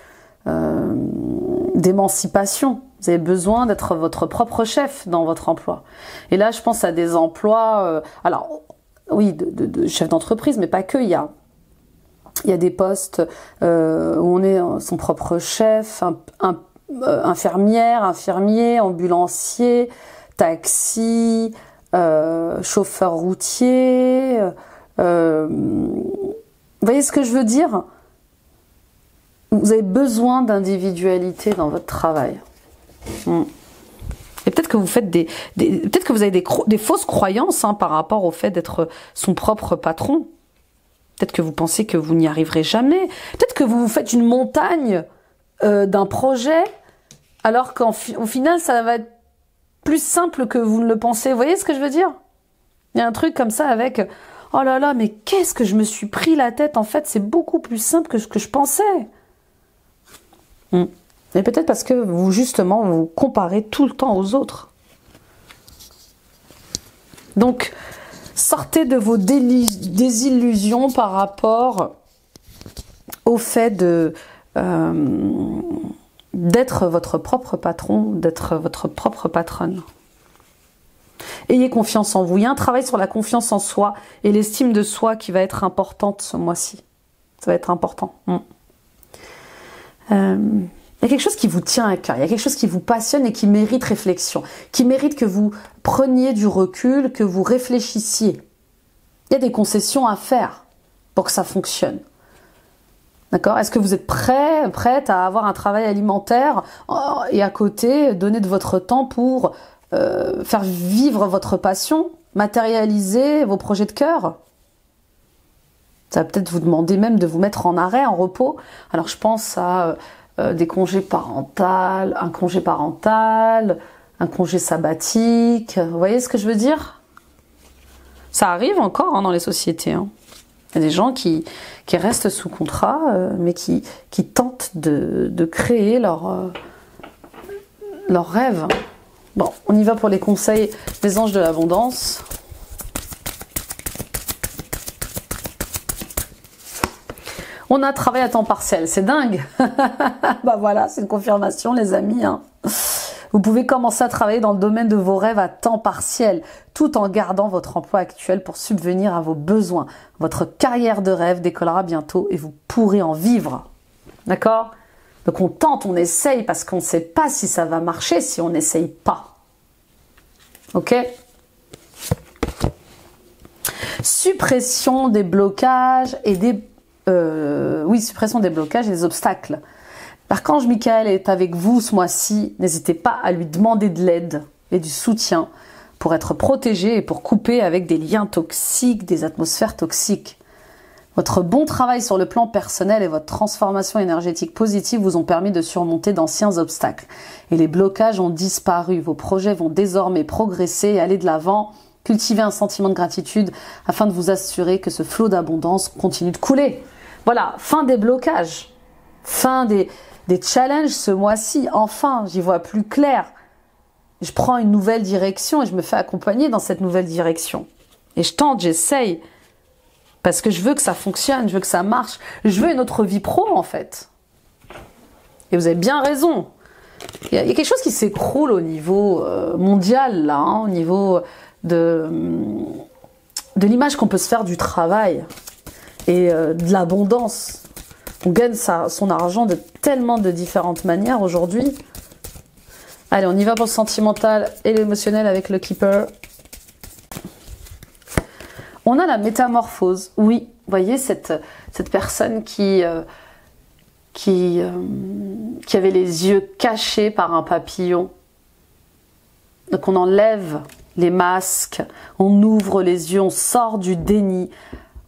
d'émancipation. Vous avez besoin d'être votre propre chef dans votre emploi. Et là, je pense à des emplois, alors oui, de chef d'entreprise, mais pas que. Il y a des postes où on est son propre chef, infirmière, infirmier, ambulancier, taxi, chauffeur routier. Vous voyez ce que je veux dire? Vous avez besoin d'individualité dans votre travail. Et peut-être que vous faites peut-être que vous avez des fausses croyances hein, par rapport au fait d'être son propre patron. Peut-être que vous pensez que vous n'y arriverez jamais. Peut-être que vous vous faites une montagne d'un projet, alors qu'au final, ça va être plus simple que vous ne le pensez. Vous voyez ce que je veux dire? Il y a un truc comme ça avec « Oh là là, mais qu'est-ce que je me suis pris la tête? En fait, c'est beaucoup plus simple que ce que je pensais. » Mais peut-être parce que vous, justement, vous comparez tout le temps aux autres. Donc, sortez de vos désillusions par rapport au fait d'être votre propre patron, d'être votre propre patronne. Ayez confiance en vous. Il y a un travail sur la confiance en soi et l'estime de soi qui va être importante ce mois-ci. Ça va être important. Il y a quelque chose qui vous tient à cœur, il y a quelque chose qui vous passionne et qui mérite réflexion, qui mérite que vous preniez du recul, que vous réfléchissiez. Il y a des concessions à faire pour que ça fonctionne. D'accord? Est-ce que vous êtes prête à avoir un travail alimentaire et à côté, donner de votre temps pour faire vivre votre passion, matérialiser vos projets de cœur? Ça va peut-être vous demander même de vous mettre en arrêt, en repos. Alors je pense à des congés parentaux, un congé parental, un congé sabbatique. Vous voyez ce que je veux dire? Ça arrive encore hein, dans les sociétés. Hein. Il y a des gens qui restent sous contrat, mais qui tentent de créer leur rêve. Bon, on y va pour les conseils des anges de l'abondance. On a travaillé à temps partiel, c'est dingue. Bah voilà, c'est une confirmation les amis. Hein. Vous pouvez commencer à travailler dans le domaine de vos rêves à temps partiel, tout en gardant votre emploi actuel pour subvenir à vos besoins. Votre carrière de rêve décollera bientôt et vous pourrez en vivre. D'accord? Donc on tente, on essaye parce qu'on ne sait pas si ça va marcher si on n'essaye pas. Ok? Suppression des blocages et suppression des blocages et des obstacles. L'archange Michael est avec vous ce mois-ci. N'hésitez pas à lui demander de l'aide et du soutien pour être protégé et pour couper avec des liens toxiques, des atmosphères toxiques. Votre bon travail sur le plan personnel et votre transformation énergétique positive vous ont permis de surmonter d'anciens obstacles. Et les blocages ont disparu. Vos projets vont désormais progresser et aller de l'avant. Cultivez un sentiment de gratitude afin de vous assurer que ce flot d'abondance continue de couler. Voilà, fin des blocages, fin des challenges ce mois-ci. Enfin, j'y vois plus clair. Je prends une nouvelle direction et je me fais accompagner dans cette nouvelle direction. Et je tente, j'essaye, parce que je veux que ça fonctionne, je veux que ça marche. Je veux une autre vie pro, en fait. Et vous avez bien raison. Il y a quelque chose qui s'écroule au niveau mondial, là, hein, au niveau de l'image qu'on peut se faire du travail et de l'abondance. On gagne son argent de tellement de différentes manières aujourd'hui. Allez, on y va pour le sentimental et l'émotionnel avec le Keeper. On a la métamorphose. Oui, vous voyez cette personne qui avait les yeux cachés par un papillon. Donc on enlève les masques, on ouvre les yeux, on sort du déni.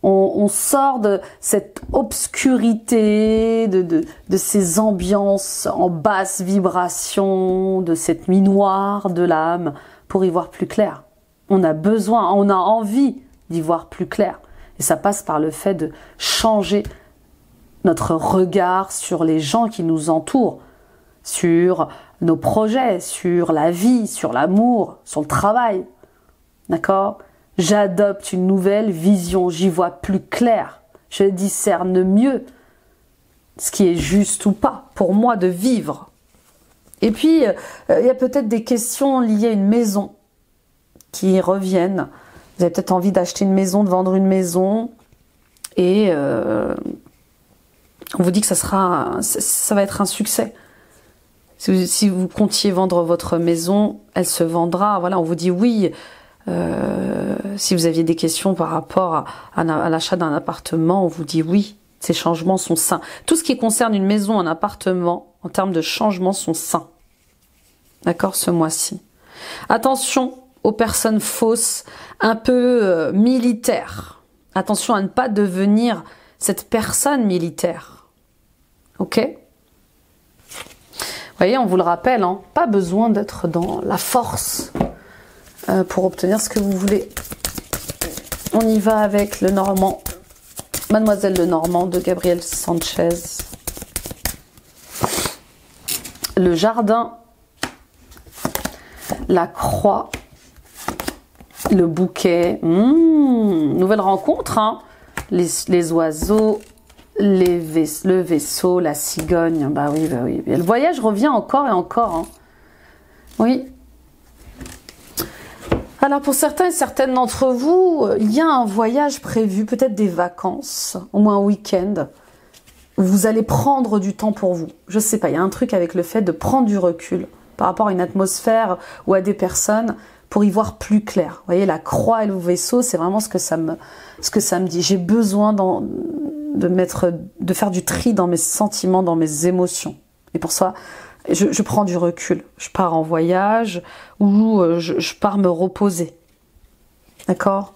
On sort de cette obscurité, de ces ambiances en basse vibration, de cette nuit noire de l'âme, pour y voir plus clair. On a besoin, on a envie d'y voir plus clair. Et ça passe par le fait de changer notre regard sur les gens qui nous entourent, sur nos projets, sur la vie, sur l'amour, sur le travail. D'accord ? J'adopte une nouvelle vision, j'y vois plus clair, je discerne mieux ce qui est juste ou pas pour moi de vivre. Et puis, il y a peut-être des questions liées à une maison qui reviennent. Vous avez peut-être envie d'acheter une maison, de vendre une maison, et on vous dit que ça va être un succès. Si vous comptiez vendre votre maison, elle se vendra. Voilà, on vous dit oui. Si vous aviez des questions par rapport à l'achat d'un appartement, on vous dit oui, Ces changements sont sains. Tout ce qui concerne une maison, un appartement, en termes de changements, sont sains. D'accord, ce mois-ci. Attention aux personnes fausses, un peu militaires. Attention à ne pas devenir cette personne militaire. Ok? Vous voyez, on vous le rappelle, hein, pas besoin d'être dans la force pour obtenir ce que vous voulez. On y va avec le Normand. Mademoiselle Lenormand de Gabriel Sanchez. Le jardin. La croix. Le bouquet. Nouvelle rencontre. Hein. Les oiseaux. Le vaisseau. La cigogne. Bah oui, bah oui. Et le voyage revient encore et encore. Hein. Oui. Alors pour certains et certaines d'entre vous, il y a un voyage prévu, peut-être des vacances, au moins un week-end. Vous allez prendre du temps pour vous. Je sais pas, il y a un truc avec le fait de prendre du recul par rapport à une atmosphère ou à des personnes pour y voir plus clair. Vous voyez, la croix et le vaisseau, c'est vraiment ce que ça me dit. J'ai besoin de faire du tri dans mes sentiments, dans mes émotions. Et pour ça, je prends du recul. Je pars en voyage ou je pars me reposer. D'accord ?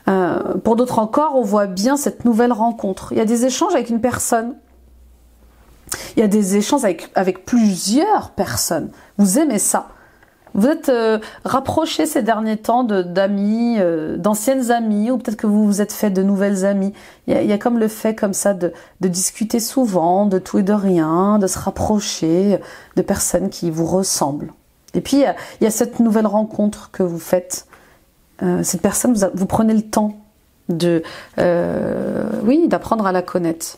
Pour d'autres encore, on voit bien cette nouvelle rencontre. Il y a des échanges avec une personne. Il y a des échanges avec plusieurs personnes. Vous aimez ça. Vous êtes rapprochés ces derniers temps d'amis, d'anciennes amies, ou peut-être que vous vous êtes fait de nouvelles amies. Il y a comme le fait comme ça de discuter souvent, de tout et de rien, de se rapprocher de personnes qui vous ressemblent. Et puis, il y a cette nouvelle rencontre que vous faites. Cette personne, vous prenez le temps d'apprendre à la connaître.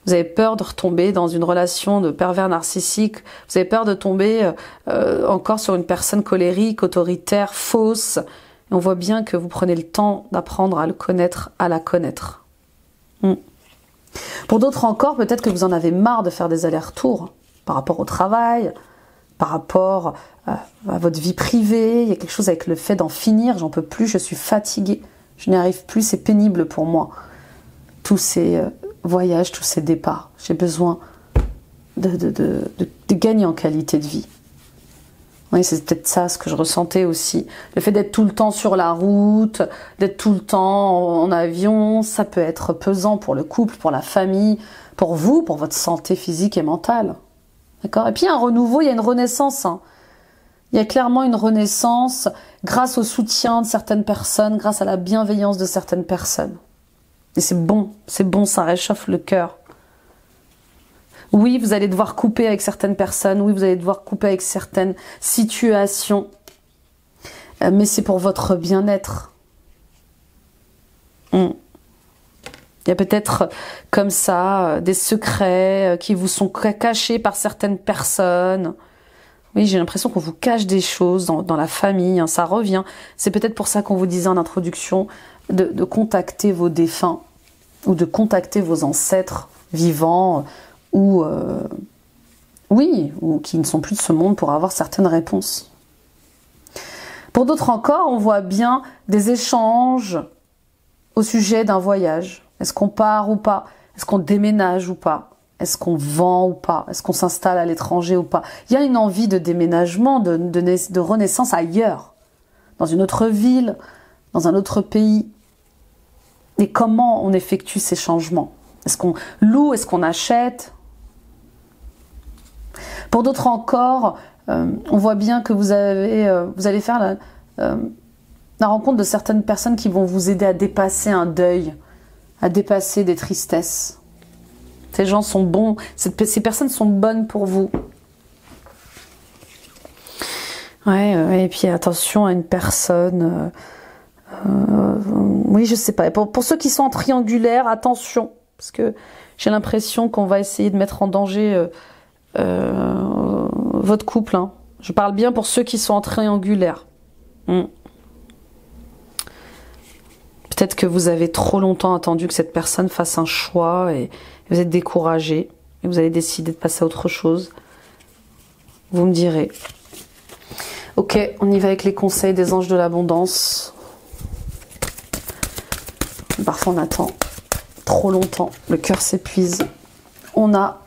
Vous avez peur de retomber dans une relation de pervers narcissique. Vous avez peur de tomber encore sur une personne colérique, autoritaire, fausse. Et on voit bien que vous prenez le temps d'apprendre à le connaître, à la connaître. Pour d'autres encore, peut-être que vous en avez marre de faire des allers-retours par rapport au travail, par rapport à votre vie privée. Il y a quelque chose avec le fait d'en finir. J'en peux plus, je suis fatiguée. Je n'y arrive plus, c'est pénible pour moi. Tous ces voyages, tous ces départs. J'ai besoin de gagner en qualité de vie. Oui, c'est peut-être ça ce que je ressentais aussi. Le fait d'être tout le temps sur la route, d'être tout le temps en avion, ça peut être pesant pour le couple, pour la famille, pour vous, pour votre santé physique et mentale. D'accord ? Et puis il y a un renouveau, il y a une renaissance. Hein. Il y a clairement une renaissance grâce au soutien de certaines personnes, grâce à la bienveillance de certaines personnes. Et c'est bon, ça réchauffe le cœur. Oui, vous allez devoir couper avec certaines personnes, oui, vous allez devoir couper avec certaines situations, mais c'est pour votre bien-être. Il y a peut-être comme ça des secrets qui vous sont cachés par certaines personnes. Oui, j'ai l'impression qu'on vous cache des choses dans la famille, hein, ça revient. C'est peut-être pour ça qu'on vous disait en introduction de contacter vos défunts ou de contacter vos ancêtres vivants ou qui ne sont plus de ce monde pour avoir certaines réponses. Pour d'autres encore, on voit bien des échanges au sujet d'un voyage. Est-ce qu'on part ou pas? Est-ce qu'on déménage ou pas? Est-ce qu'on vend ou pas? Est-ce qu'on s'installe à l'étranger ou pas? Il y a une envie de déménagement, de renaissance ailleurs, dans une autre ville, dans un autre pays. Et comment on effectue ces changements? Est-ce qu'on loue? Est-ce qu'on achète? Pour d'autres encore, on voit bien que vous allez faire la rencontre de certaines personnes qui vont vous aider à dépasser un deuil, à dépasser des tristesses. Ces gens sont bons, ces personnes sont bonnes pour vous. Ouais, et puis attention à une personne... oui, je sais pas. Pour ceux qui sont en triangulaire, attention, parce que j'ai l'impression qu'on va essayer de mettre en danger votre couple. Hein. Je parle bien pour ceux qui sont en triangulaire. Peut-être que vous avez trop longtemps attendu que cette personne fasse un choix et vous êtes découragé et vous avez décidé de passer à autre chose. Vous me direz. Ok, on y va avec les conseils des anges de l'abondance. Parfois on attend trop longtemps. Le cœur s'épuise. On a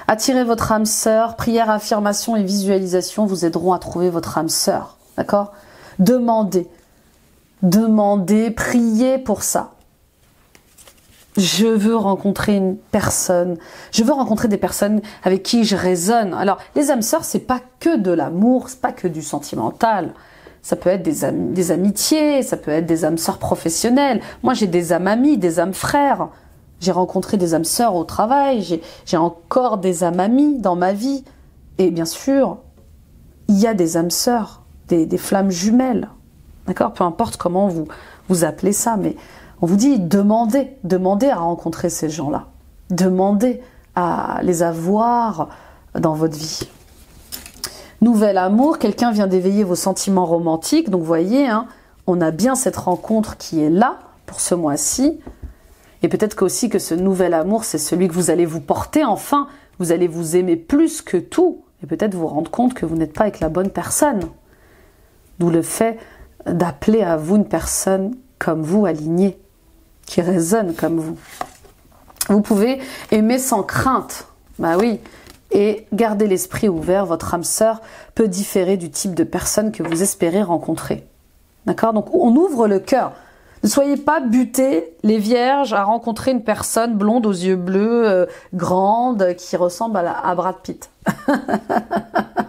attiré votre âme sœur. Prière, affirmation et visualisation vous aideront à trouver votre âme sœur. D'accord? Demandez. Demandez, priez pour ça. Je veux rencontrer une personne. Je veux rencontrer des personnes avec qui je résonne. Alors, les âmes sœurs, c'est pas que de l'amour, c'est pas que du sentimental. Ça peut être des amitiés, ça peut être des âmes sœurs professionnelles. Moi, j'ai des âmes amies, des âmes frères. J'ai rencontré des âmes sœurs au travail. J'ai encore des âmes amies dans ma vie. Et bien sûr, il y a des âmes sœurs, des flammes jumelles. D'accord? Peu importe comment vous appelez ça, mais on vous dit demandez à rencontrer ces gens-là. Demandez à les avoir dans votre vie. Nouvel amour, quelqu'un vient d'éveiller vos sentiments romantiques. Donc vous voyez, hein, on a bien cette rencontre qui est là pour ce mois-ci. Et peut-être qu'aussi que ce nouvel amour, c'est celui que vous allez vous porter. Enfin, vous allez vous aimer plus que tout. Et peut-être vous rendre compte que vous n'êtes pas avec la bonne personne. D'où le fait d'appeler à vous une personne comme vous, alignée, qui résonne comme vous. Vous pouvez aimer sans crainte. Bah oui. Et garder l'esprit ouvert, votre âme sœur peut différer du type de personne que vous espérez rencontrer. D'accord? Donc on ouvre le cœur. Ne soyez pas butés, les vierges, à rencontrer une personne blonde aux yeux bleus, grande, qui ressemble à Brad Pitt.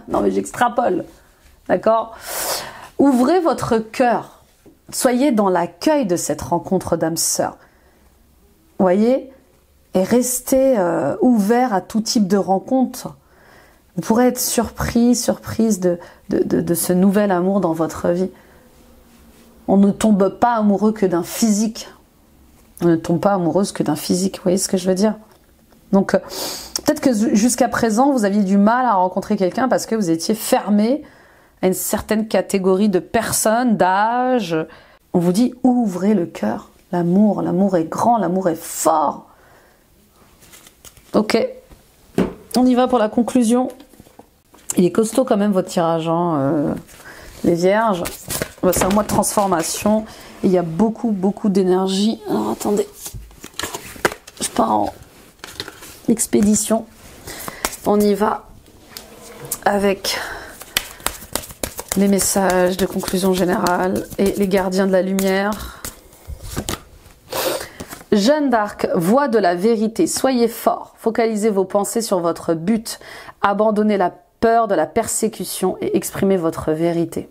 Non mais j'extrapole. D'accord? Ouvrez votre cœur. Soyez dans l'accueil de cette rencontre d'âme sœur. Voyez? Et restez ouvert à tout type de rencontre. Vous pourrez être surprise de ce nouvel amour dans votre vie. On ne tombe pas amoureux que d'un physique. On ne tombe pas amoureuse que d'un physique. Vous voyez ce que je veux dire? Donc, peut-être que jusqu'à présent, vous aviez du mal à rencontrer quelqu'un parce que vous étiez fermé à une certaine catégorie de personnes, d'âge. On vous dit, ouvrez le cœur. L'amour est grand, l'amour est fort. Ok, on y va pour la conclusion. Il est costaud quand même votre tirage, hein, les vierges. C'est un mois de transformation. Il y a beaucoup d'énergie. Alors attendez, je pars en expédition. On y va avec les messages de conclusion générale et les gardiens de la lumière. Jeanne d'Arc, voix de la vérité, soyez fort, focalisez vos pensées sur votre but, abandonnez la peur de la persécution et exprimez votre vérité.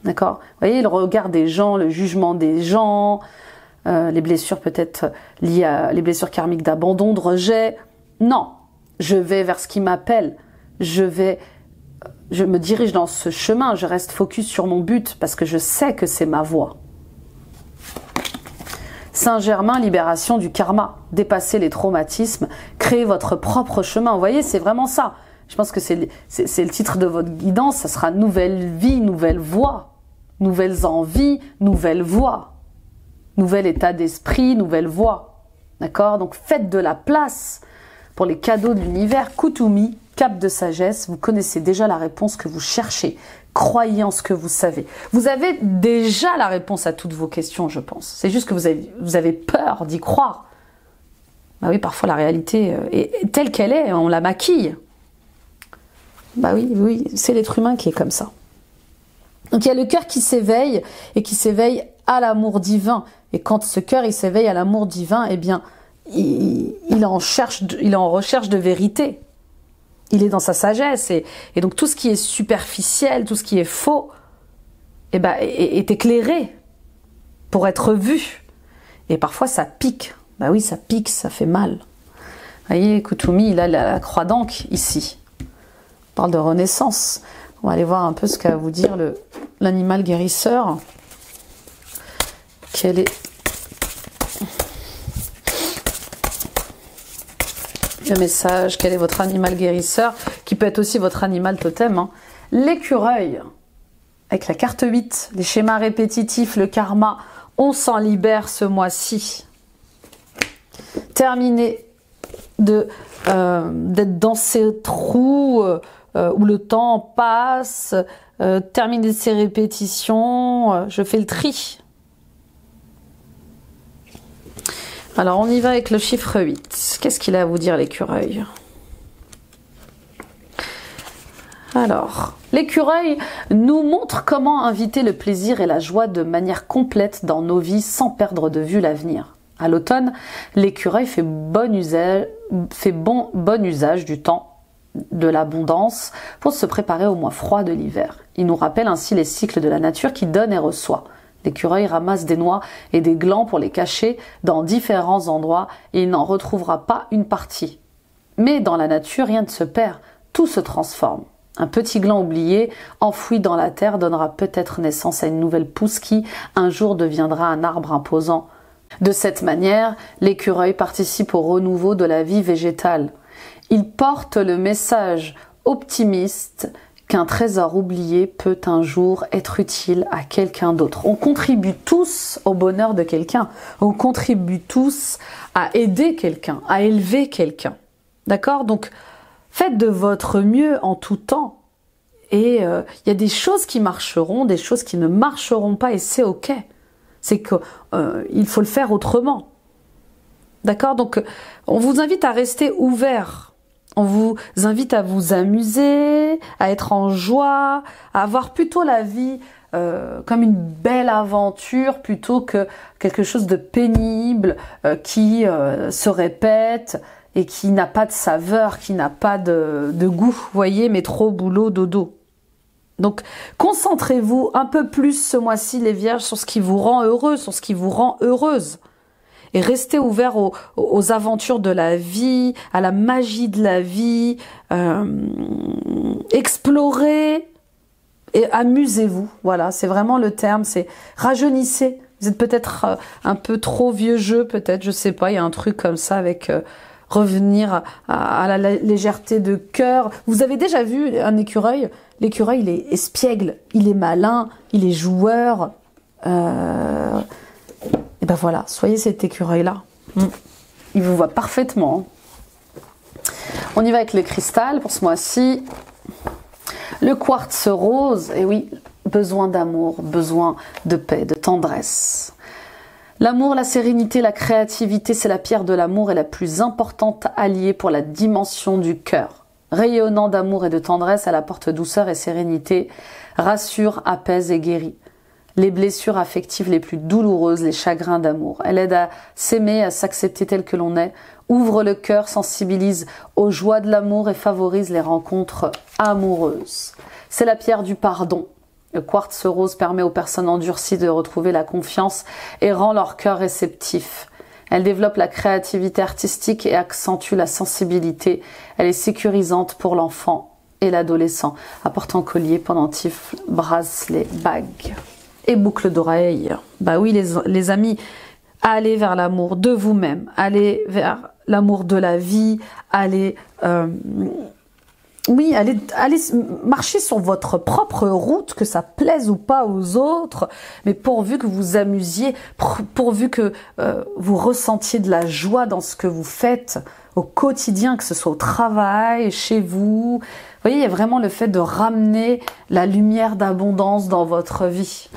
D'accord? Vous voyez, le regard des gens, le jugement des gens, les blessures peut-être liées à les blessures karmiques d'abandon, de rejet. Non, je vais vers ce qui m'appelle, je me dirige dans ce chemin, je reste focus sur mon but parce que je sais que c'est ma voie. Saint-Germain, libération du karma, dépasser les traumatismes, créer votre propre chemin. Vous voyez, c'est vraiment ça. Je pense que c'est le titre de votre guidance, ça sera nouvelle vie, nouvelle voie, nouvelles envies, nouvelle voie, nouvel état d'esprit, nouvelle voie. D'accord? Donc faites de la place pour les cadeaux de l'univers. Kutumi, cap de sagesse, vous connaissez déjà la réponse que vous cherchez. Croyez en ce que vous savez. Vous avez déjà la réponse à toutes vos questions, je pense. C'est juste que vous avez peur d'y croire. Bah oui, parfois la réalité est telle qu'elle est, on la maquille. Bah oui, c'est l'être humain qui est comme ça. Donc il y a le cœur qui s'éveille et qui s'éveille à l'amour divin. Et quand ce cœur il s'éveille à l'amour divin, eh bien, il est en recherche de vérité. Il est dans sa sagesse et donc tout ce qui est superficiel, tout ce qui est faux, eh ben, est éclairé pour être vu. Et parfois ça pique. Bah oui, ça pique, ça fait mal. Vous voyez, Kutumi, il a la croix d'Ankh ici. On parle de renaissance. On va aller voir un peu ce qu'a à vous dire l'animal guérisseur. Quel est le message? Quel est votre animal guérisseur? Qui peut être aussi votre animal totem. Hein. L'écureuil. Avec la carte 8, les schémas répétitifs, le karma. On s'en libère ce mois-ci. Terminez d'être dans ces trous où le temps passe. Terminez ces répétitions. Je fais le tri. Alors, on y va avec le chiffre 8. Qu'est-ce qu'il a à vous dire, l'écureuil? Alors, l'écureuil nous montre comment inviter le plaisir et la joie de manière complète dans nos vies sans perdre de vue l'avenir. À l'automne, l'écureuil fait bon usage du temps de l'abondance pour se préparer au mois froid de l'hiver. Il nous rappelle ainsi les cycles de la nature qui donne et reçoit. L'écureuil ramasse des noix et des glands pour les cacher dans différents endroits et il n'en retrouvera pas une partie. Mais dans la nature, rien ne se perd, tout se transforme. Un petit gland oublié, enfoui dans la terre, donnera peut-être naissance à une nouvelle pousse qui, un jour, deviendra un arbre imposant. De cette manière, l'écureuil participe au renouveau de la vie végétale. Il porte le message optimiste qu'un trésor oublié peut un jour être utile à quelqu'un d'autre. On contribue tous au bonheur de quelqu'un. On contribue tous à aider quelqu'un, à élever quelqu'un. D'accord? Donc, faites de votre mieux en tout temps. Et il y a des choses qui marcheront, des choses qui ne marcheront pas, et c'est ok. C'est que il faut le faire autrement. D'accord? Donc, on vous invite à rester ouvert. On vous invite à vous amuser, à être en joie, à avoir plutôt la vie comme une belle aventure plutôt que quelque chose de pénible qui se répète et qui n'a pas de saveur, qui n'a pas de goût, voyez, métro, boulot, dodo. Donc, concentrez-vous un peu plus ce mois-ci, les vierges, sur ce qui vous rend heureux, sur ce qui vous rend heureuse. Et restez ouverts aux aventures de la vie, à la magie de la vie. Explorez et amusez-vous. Voilà, c'est vraiment le terme, c'est rajeunissez. Vous êtes peut-être un peu trop vieux jeu, peut-être, je sais pas, il y a un truc comme ça avec revenir à la légèreté de cœur. Vous avez déjà vu un écureuil? L'écureuil, il est espiègle, il est malin, il est joueur. Et ben voilà, soyez cet écureuil-là. Il vous voit parfaitement. On y va avec le cristal pour ce mois-ci. Le quartz rose, et oui, besoin d'amour, besoin de paix, de tendresse. L'amour, la sérénité, la créativité, c'est la pierre de l'amour et la plus importante alliée pour la dimension du cœur. Rayonnant d'amour et de tendresse, elle apporte douceur et sérénité, rassure, apaise et guérit les blessures affectives les plus douloureuses, les chagrins d'amour. Elle aide à s'aimer, à s'accepter tel que l'on est, ouvre le cœur, sensibilise aux joies de l'amour et favorise les rencontres amoureuses. C'est la pierre du pardon. Le quartz rose permet aux personnes endurcies de retrouver la confiance et rend leur cœur réceptif. Elle développe la créativité artistique et accentue la sensibilité. Elle est sécurisante pour l'enfant et l'adolescent, apportant collier, pendentif, bracelet, bague et boucle d'oreille. Bah oui, les amis, allez vers l'amour de vous-même, allez vers l'amour de la vie, allez marcher sur votre propre route, que ça plaise ou pas aux autres, mais pourvu que vous amusiez, pourvu que vous ressentiez de la joie dans ce que vous faites au quotidien, que ce soit au travail, chez vous. Vous voyez, il y a vraiment le fait de ramener la lumière d'abondance dans votre vie.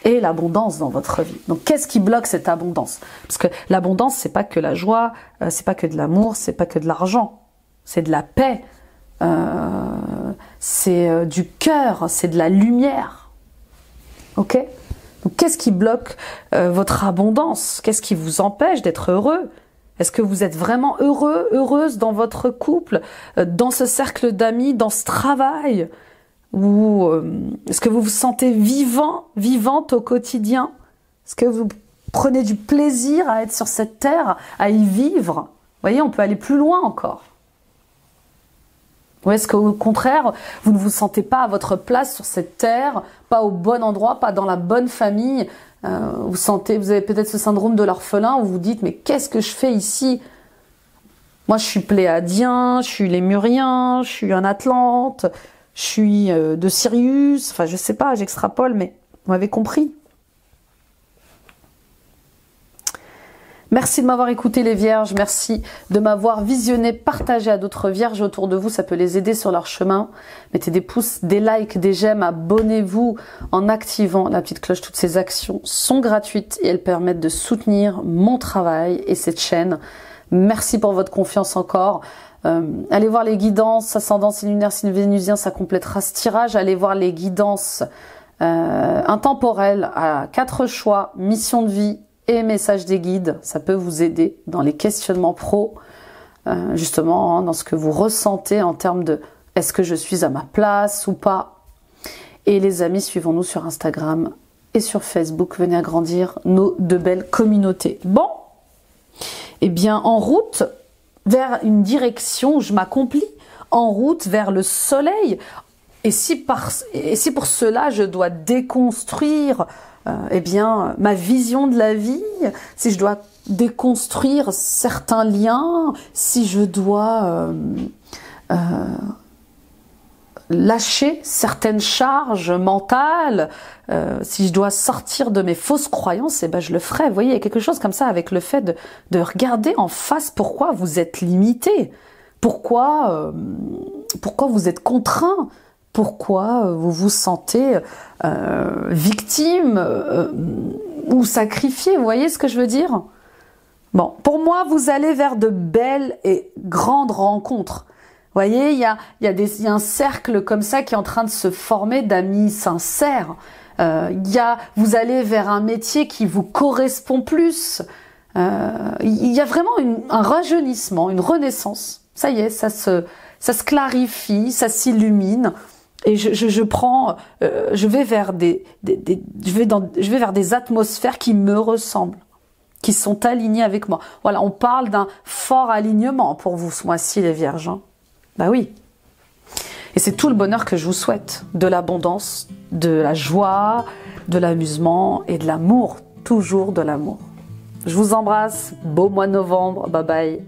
Et l'abondance dans votre vie. Donc, qu'est-ce qui bloque cette abondance? Parce que l'abondance, c'est pas que la joie, c'est pas que de l'amour, c'est pas que de l'argent, c'est de la paix, c'est du cœur, c'est de la lumière. Ok? Donc, qu'est-ce qui bloque votre abondance? Qu'est-ce qui vous empêche d'être heureux? Est-ce que vous êtes vraiment heureux, heureuse dans votre couple, dans ce cercle d'amis, dans ce travail? Ou est-ce que vous vous sentez vivant, vivante au quotidien? Est-ce que vous prenez du plaisir à être sur cette terre, à y vivre? Vous voyez, on peut aller plus loin encore. Ou est-ce qu'au contraire, vous ne vous sentez pas à votre place sur cette terre, pas au bon endroit, pas dans la bonne famille? Vous avez peut-être ce syndrome de l'orphelin où vous dites, mais qu'est-ce que je fais ici? Moi, je suis pléadien, je suis lémurien, je suis un Atlante, je suis de Sirius, enfin je sais pas, j'extrapole, mais vous m'avez compris. Merci de m'avoir écouté les vierges, merci de m'avoir visionné, partagé à d'autres vierges autour de vous, ça peut les aider sur leur chemin. Mettez des pouces, des likes, des j'aime, abonnez-vous en activant la petite cloche. Toutes ces actions sont gratuites et elles permettent de soutenir mon travail et cette chaîne. Merci pour votre confiance encore. Allez voir les guidances, ascendant signe lunaire, signe vénusien, ça complétera ce tirage. Allez voir les guidances intemporelles à 4 choix, mission de vie, et message des guides, ça peut vous aider dans les questionnements pro, justement, hein, dans ce que vous ressentez en termes de est-ce que je suis à ma place ou pas. Et les amis, suivons-nous sur Instagram et sur Facebook, venez agrandir nos 2 belles communautés. Bon, eh bien, en route vers une direction où je m'accomplis, en route vers le soleil, et si pour cela je dois déconstruire eh bien, ma vision de la vie, si je dois déconstruire certains liens, si je dois lâcher certaines charges mentales, si je dois sortir de mes fausses croyances, eh ben je le ferai. Vous voyez, il y a quelque chose comme ça avec le fait de regarder en face pourquoi vous êtes limité, pourquoi vous êtes contraint, pourquoi vous vous sentez victime ou sacrifié, vous voyez ce que je veux dire? Bon, pour moi, vous allez vers de belles et grandes rencontres. Vous voyez, il y a un cercle comme ça qui est en train de se former d'amis sincères. Vous allez vers un métier qui vous correspond plus. Il y a vraiment un rajeunissement, une renaissance. Ça y est, ça se clarifie, ça s'illumine. Et je vais vers des atmosphères qui me ressemblent, qui sont alignées avec moi. Voilà, on parle d'un fort alignement pour vous ce mois-ci, les vierges. Hein. Bah oui. Et c'est tout le bonheur que je vous souhaite. De l'abondance, de la joie, de l'amusement et de l'amour. Toujours de l'amour. Je vous embrasse. Beau mois de novembre. Bye bye.